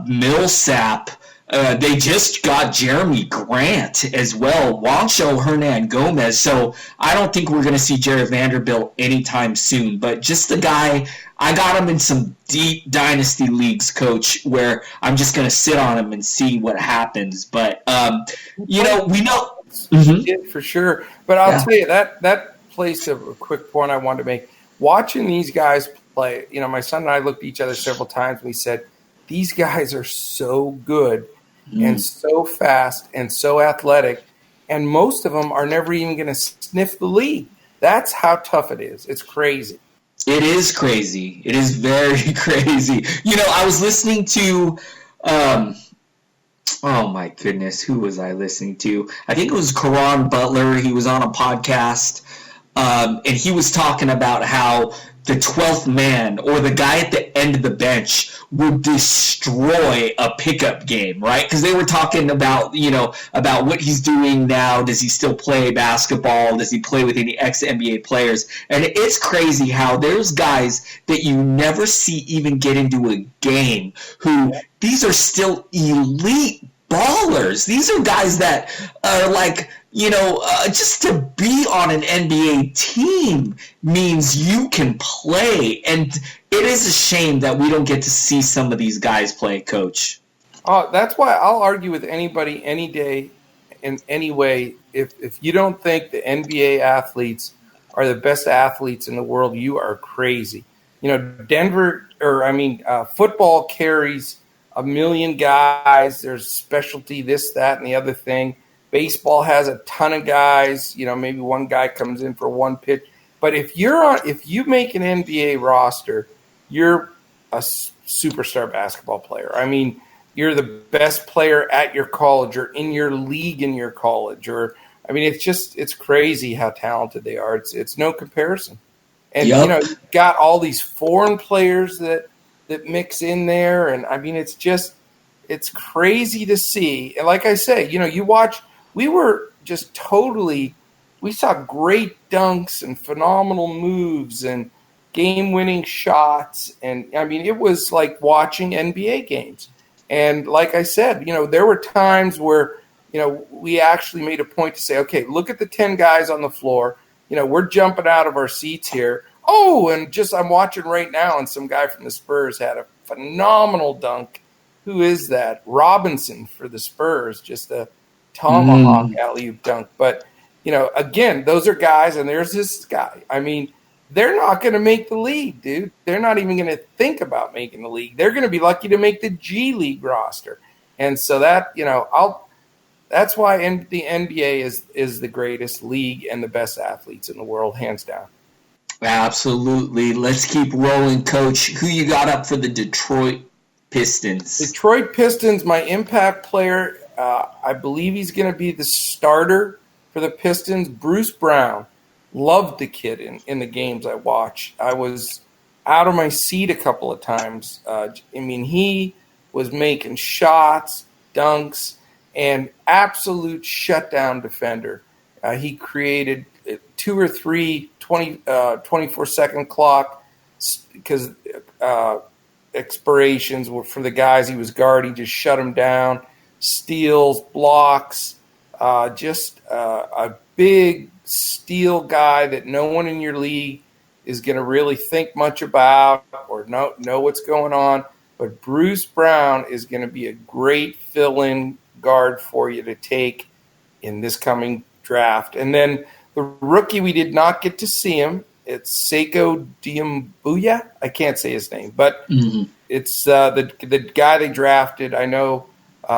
Speaker 2: Millsap. They just got Jeremy Grant as well, Juancho Hernan-Gomez. So I don't think we're going to see Jarrett Vanderbilt anytime soon. But just the guy, I got him in some deep dynasty leagues, Coach, where I'm just going to sit on him and see what happens. But, we know.
Speaker 3: Mm-hmm. For sure. But I'll tell you, that place of a quick point I wanted to make. Watching these guys play, my son and I looked at each other several times and we said, these guys are so good and so fast and so athletic, and most of them are never even going to sniff the league. That's how tough it is. It's crazy.
Speaker 2: It is crazy. It is very crazy. I was listening to, oh my goodness, who was I listening to? I think it was Caron Butler. He was on a podcast, and he was talking about how the 12th man or the guy at the end of the bench would destroy a pickup game, right? Because they were talking about, about what he's doing now. Does he still play basketball? Does he play with any ex-NBA players? And it's crazy how there's guys that you never see even get into a game who these are still elite ballers. These are guys that are like, just to be on an NBA team means you can play. And it is a shame that we don't get to see some of these guys play, Coach.
Speaker 3: That's why I'll argue with anybody any day in any way. If you don't think the NBA athletes are the best athletes in the world, you are crazy. Football carries a million guys. There's specialty, this, that, and the other thing. Baseball has a ton of guys. Maybe one guy comes in for one pitch. But if you make an NBA roster, you're a superstar basketball player. You're the best player at your college or in your league in your college. It's crazy how talented they are. It's no comparison. And you've got all these foreign players that mix in there, and it's crazy to see. And like I say, you watch. We saw great dunks and phenomenal moves and game-winning shots. And, it was like watching NBA games. And like I said, there were times where, we actually made a point to say, okay, look at the 10 guys on the floor. We're jumping out of our seats here. Oh, and I'm watching right now, and some guy from the Spurs had a phenomenal dunk. Who is that? Robinson for the Spurs, just a tomahawk alley-oop dunk. But, again, those are guys, and there's this guy. They're not going to make the league, dude. They're not even going to think about making the league. They're going to be lucky to make the G League roster. And so that, that's why the NBA is the greatest league and the best athletes in the world, hands down.
Speaker 2: Absolutely. Let's keep rolling, Coach. Who you got up for the Detroit Pistons?
Speaker 3: Detroit Pistons, my impact player, I believe he's going to be the starter for the Pistons. Bruce Brown. Loved the kid in the games I watched. I was out of my seat a couple of times. He was making shots, dunks, and absolute shutdown defender. He created 2 or 3 24-second clock because expirations were for the guys he was guarding. Just shut them down. Steals, blocks, just a big steal guy that no one in your league is going to really think much about or know what's going on. But Bruce Brown is going to be a great fill-in guard for you to take in this coming draft. And then the rookie, we did not get to see him, it's Seiko Diambuya. I can't say his name, but it's the guy they drafted. I know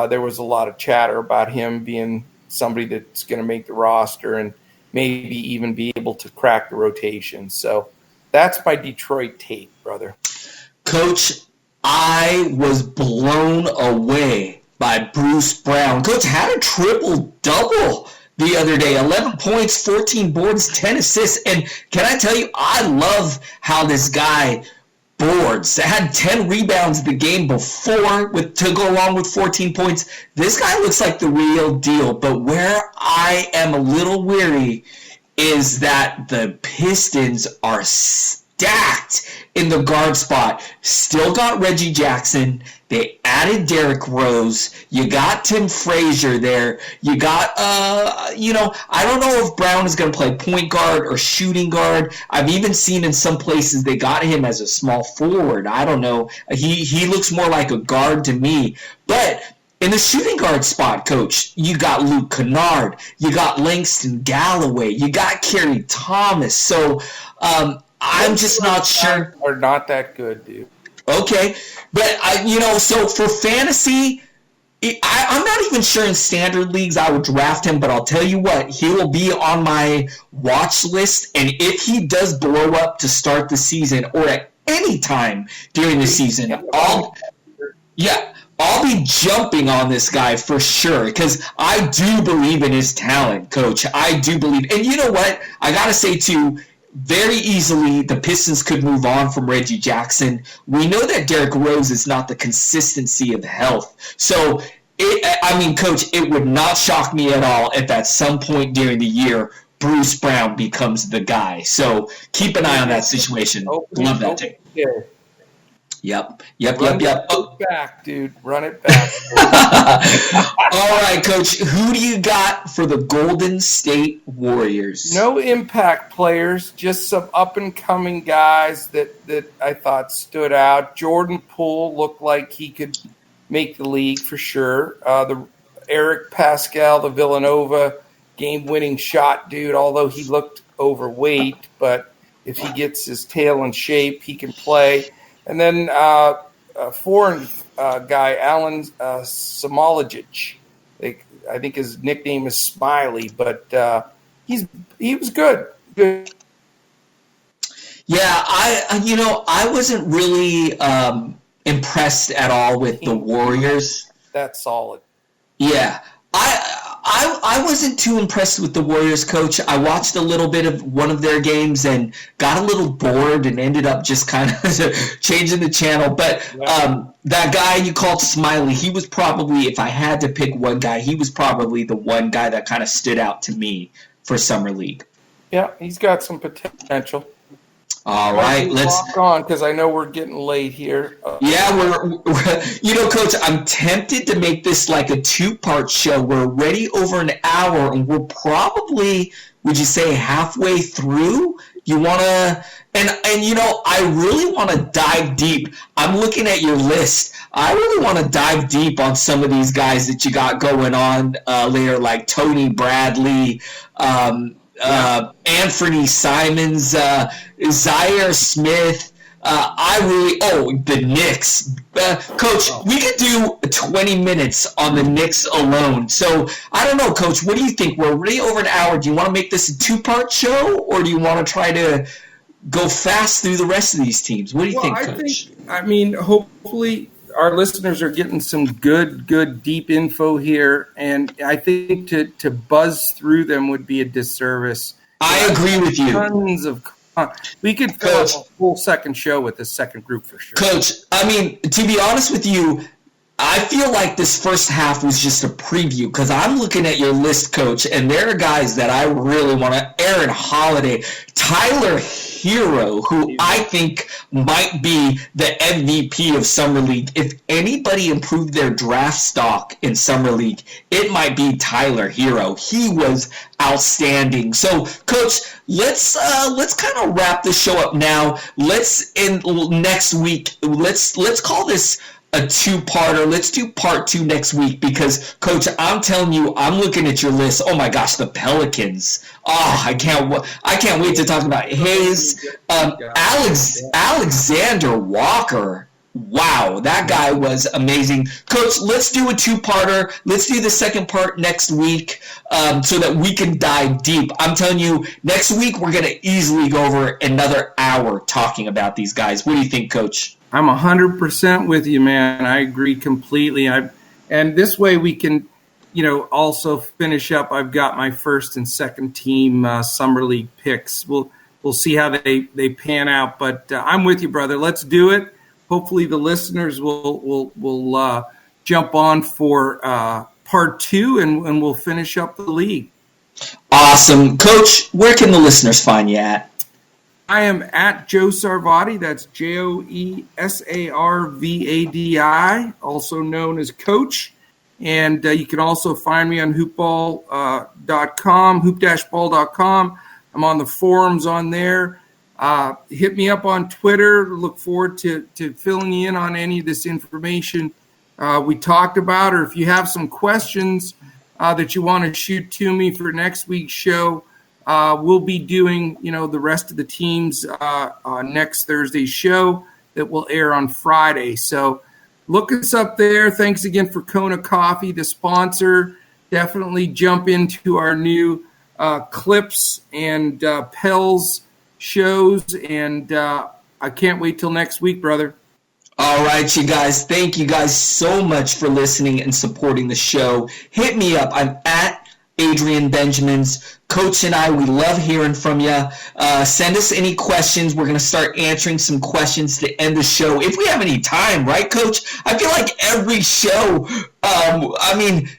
Speaker 3: there was a lot of chatter about him being somebody that's going to make the roster and maybe even be able to crack the rotation. So that's my Detroit take, brother.
Speaker 2: Coach, I was blown away by Bruce Brown. Coach had a triple-double the other day. 11 points, 14 boards, 10 assists. And can I tell you, I love how this guy boards. Had 10 rebounds the game before to go along with 14 points. This guy looks like the real deal. But where I am a little weary is that the Pistons are stacked in the guard spot. Still got Reggie Jackson. They added Derrick Rose. You got Tim Frazier there. You got, I don't know if Brown is going to play point guard or shooting guard. I've even seen in some places they got him as a small forward. I don't know. He looks more like a guard to me. But in the shooting guard spot, Coach, you got Luke Kennard. You got Langston Galloway. You got Kerry Thomas. So I'm just not sure.
Speaker 3: Are not that good, dude.
Speaker 2: Okay, but so for fantasy, I'm not even sure in standard leagues I would draft him, but I'll tell you what, he will be on my watch list, and if he does blow up to start the season or at any time during the season, I'll be jumping on this guy for sure, because I do believe in his talent, Coach. I do believe. And you know what? I got to say, too, very easily the Pistons could move on from Reggie Jackson. We know that Derrick Rose is not the consistency of health. So, Coach, it would not shock me at all if at some point during the year Bruce Brown becomes the guy. So keep an eye on that situation. Love that take. Yep.
Speaker 3: Run it back, dude. Run it back.
Speaker 2: All right, Coach. Who do you got for the Golden State Warriors?
Speaker 3: No impact players, just some up-and-coming guys that I thought stood out. Jordan Poole looked like he could make the league for sure. The Eric Pascal, the Villanova game-winning shot dude, although he looked overweight, but if he gets his tail in shape, he can play. And then foreign guy, Alan Samologic. I think his nickname is Smiley, but he was good.
Speaker 2: Yeah, I wasn't really impressed at all with the Warriors.
Speaker 3: That's solid.
Speaker 2: Yeah, I wasn't too impressed with the Warriors, Coach. I watched a little bit of one of their games and got a little bored and ended up just kind of changing the channel. But that guy you called Smiley, he was probably, if I had to pick one guy, he was probably the one guy that kind of stood out to me for Summer League.
Speaker 3: Yeah, he's got some potential.
Speaker 2: All right, let's
Speaker 3: walk on because I know we're getting late here.
Speaker 2: Yeah, we're Coach, I'm tempted to make this like a two-part show. We're already over an hour, and we're probably, would you say, halfway through? You want to, and I really want to dive deep. I'm looking at your list. I really want to dive deep on some of these guys that you got going on later, like Tony Bradley, Anthony Simons, Zaire Smith. The Knicks. Coach, we could do 20 minutes on the Knicks alone. So, I don't know, Coach, what do you think? We're already over an hour. Do you want to make this a two-part show, or do you want to try to go fast through the rest of these teams? What do you think, Coach?
Speaker 3: Hopefully our listeners are getting some good, deep info here, and I think to buzz through them would be a disservice.
Speaker 2: I agree with you.
Speaker 3: Tons of we could fill up a full second show with this second group for sure.
Speaker 2: Coach, to be honest with you, I feel like this first half was just a preview because I'm looking at your list, Coach, and there are guys that I really want to. Aaron Holiday, Tyler Hero, who I think might be the MVP of Summer League. If anybody improved their draft stock in Summer League, it might be Tyler Hero. He was outstanding. So, Coach, let's kind of wrap this show up now. Next week. Let's call this a two-parter. Let's do part 2 next week because, Coach, I'm telling you, I'm looking at your list. Oh my gosh, the Pelicans. Oh, I can't wait to talk about Hayes. Alexander Walker. Wow, that guy was amazing. Coach, let's do a two-parter. Let's do the second part next week so that we can dive deep. I'm telling you, next week we're going to easily go over another hour talking about these guys. What do you think, Coach?
Speaker 3: I'm 100% with you, man. I agree completely. And this way we can, also finish up. I've got my first and second team summer league picks. We'll see how they pan out. But I'm with you, brother. Let's do it. Hopefully the listeners will jump on for part 2, and we'll finish up the league.
Speaker 2: Awesome. Coach, where can the listeners find you at?
Speaker 3: I am at Joe Sarvadi. That's JoeSarvadi, also known as Coach. And you can also find me on hoopball.com, hoop-ball.com. I'm on the forums on there. Hit me up on Twitter. Look forward to filling you in on any of this information we talked about. Or if you have some questions that you want to shoot to me for next week's show, we'll be doing, the rest of the teams next Thursday's show that will air on Friday. So look us up there. Thanks again for Kona Coffee, the sponsor. Definitely jump into our new Clips and Pels shows, and I can't wait till next week, brother.
Speaker 2: All right, you guys. Thank you guys so much for listening and supporting the show. Hit me up. I'm at Adrian Benjamins. Coach and I, we love hearing from you. Send us any questions. We're going to start answering some questions to end the show. If we have any time, right, Coach? I feel like every show,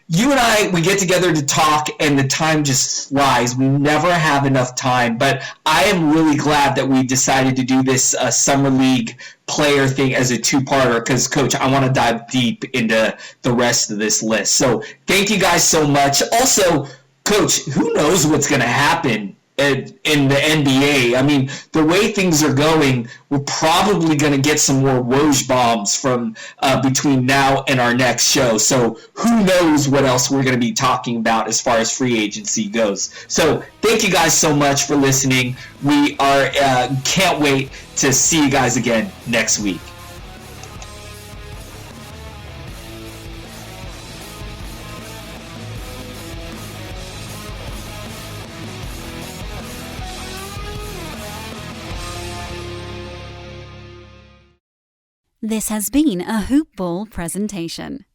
Speaker 2: you and I, we get together to talk and the time just flies. We never have enough time. But I am really glad that we decided to do this Summer League player thing as a two-parter because, Coach, I want to dive deep into the rest of this list. So thank you guys so much. Also, Coach, who knows what's going to happen in the NBA? I mean, the way things are going, we're probably going to get some more Woj bombs from between now and our next show. So who knows what else we're going to be talking about as far as free agency goes. So thank you guys so much for listening. We are can't wait to see you guys again next week.
Speaker 1: This has been a Hoop Ball presentation.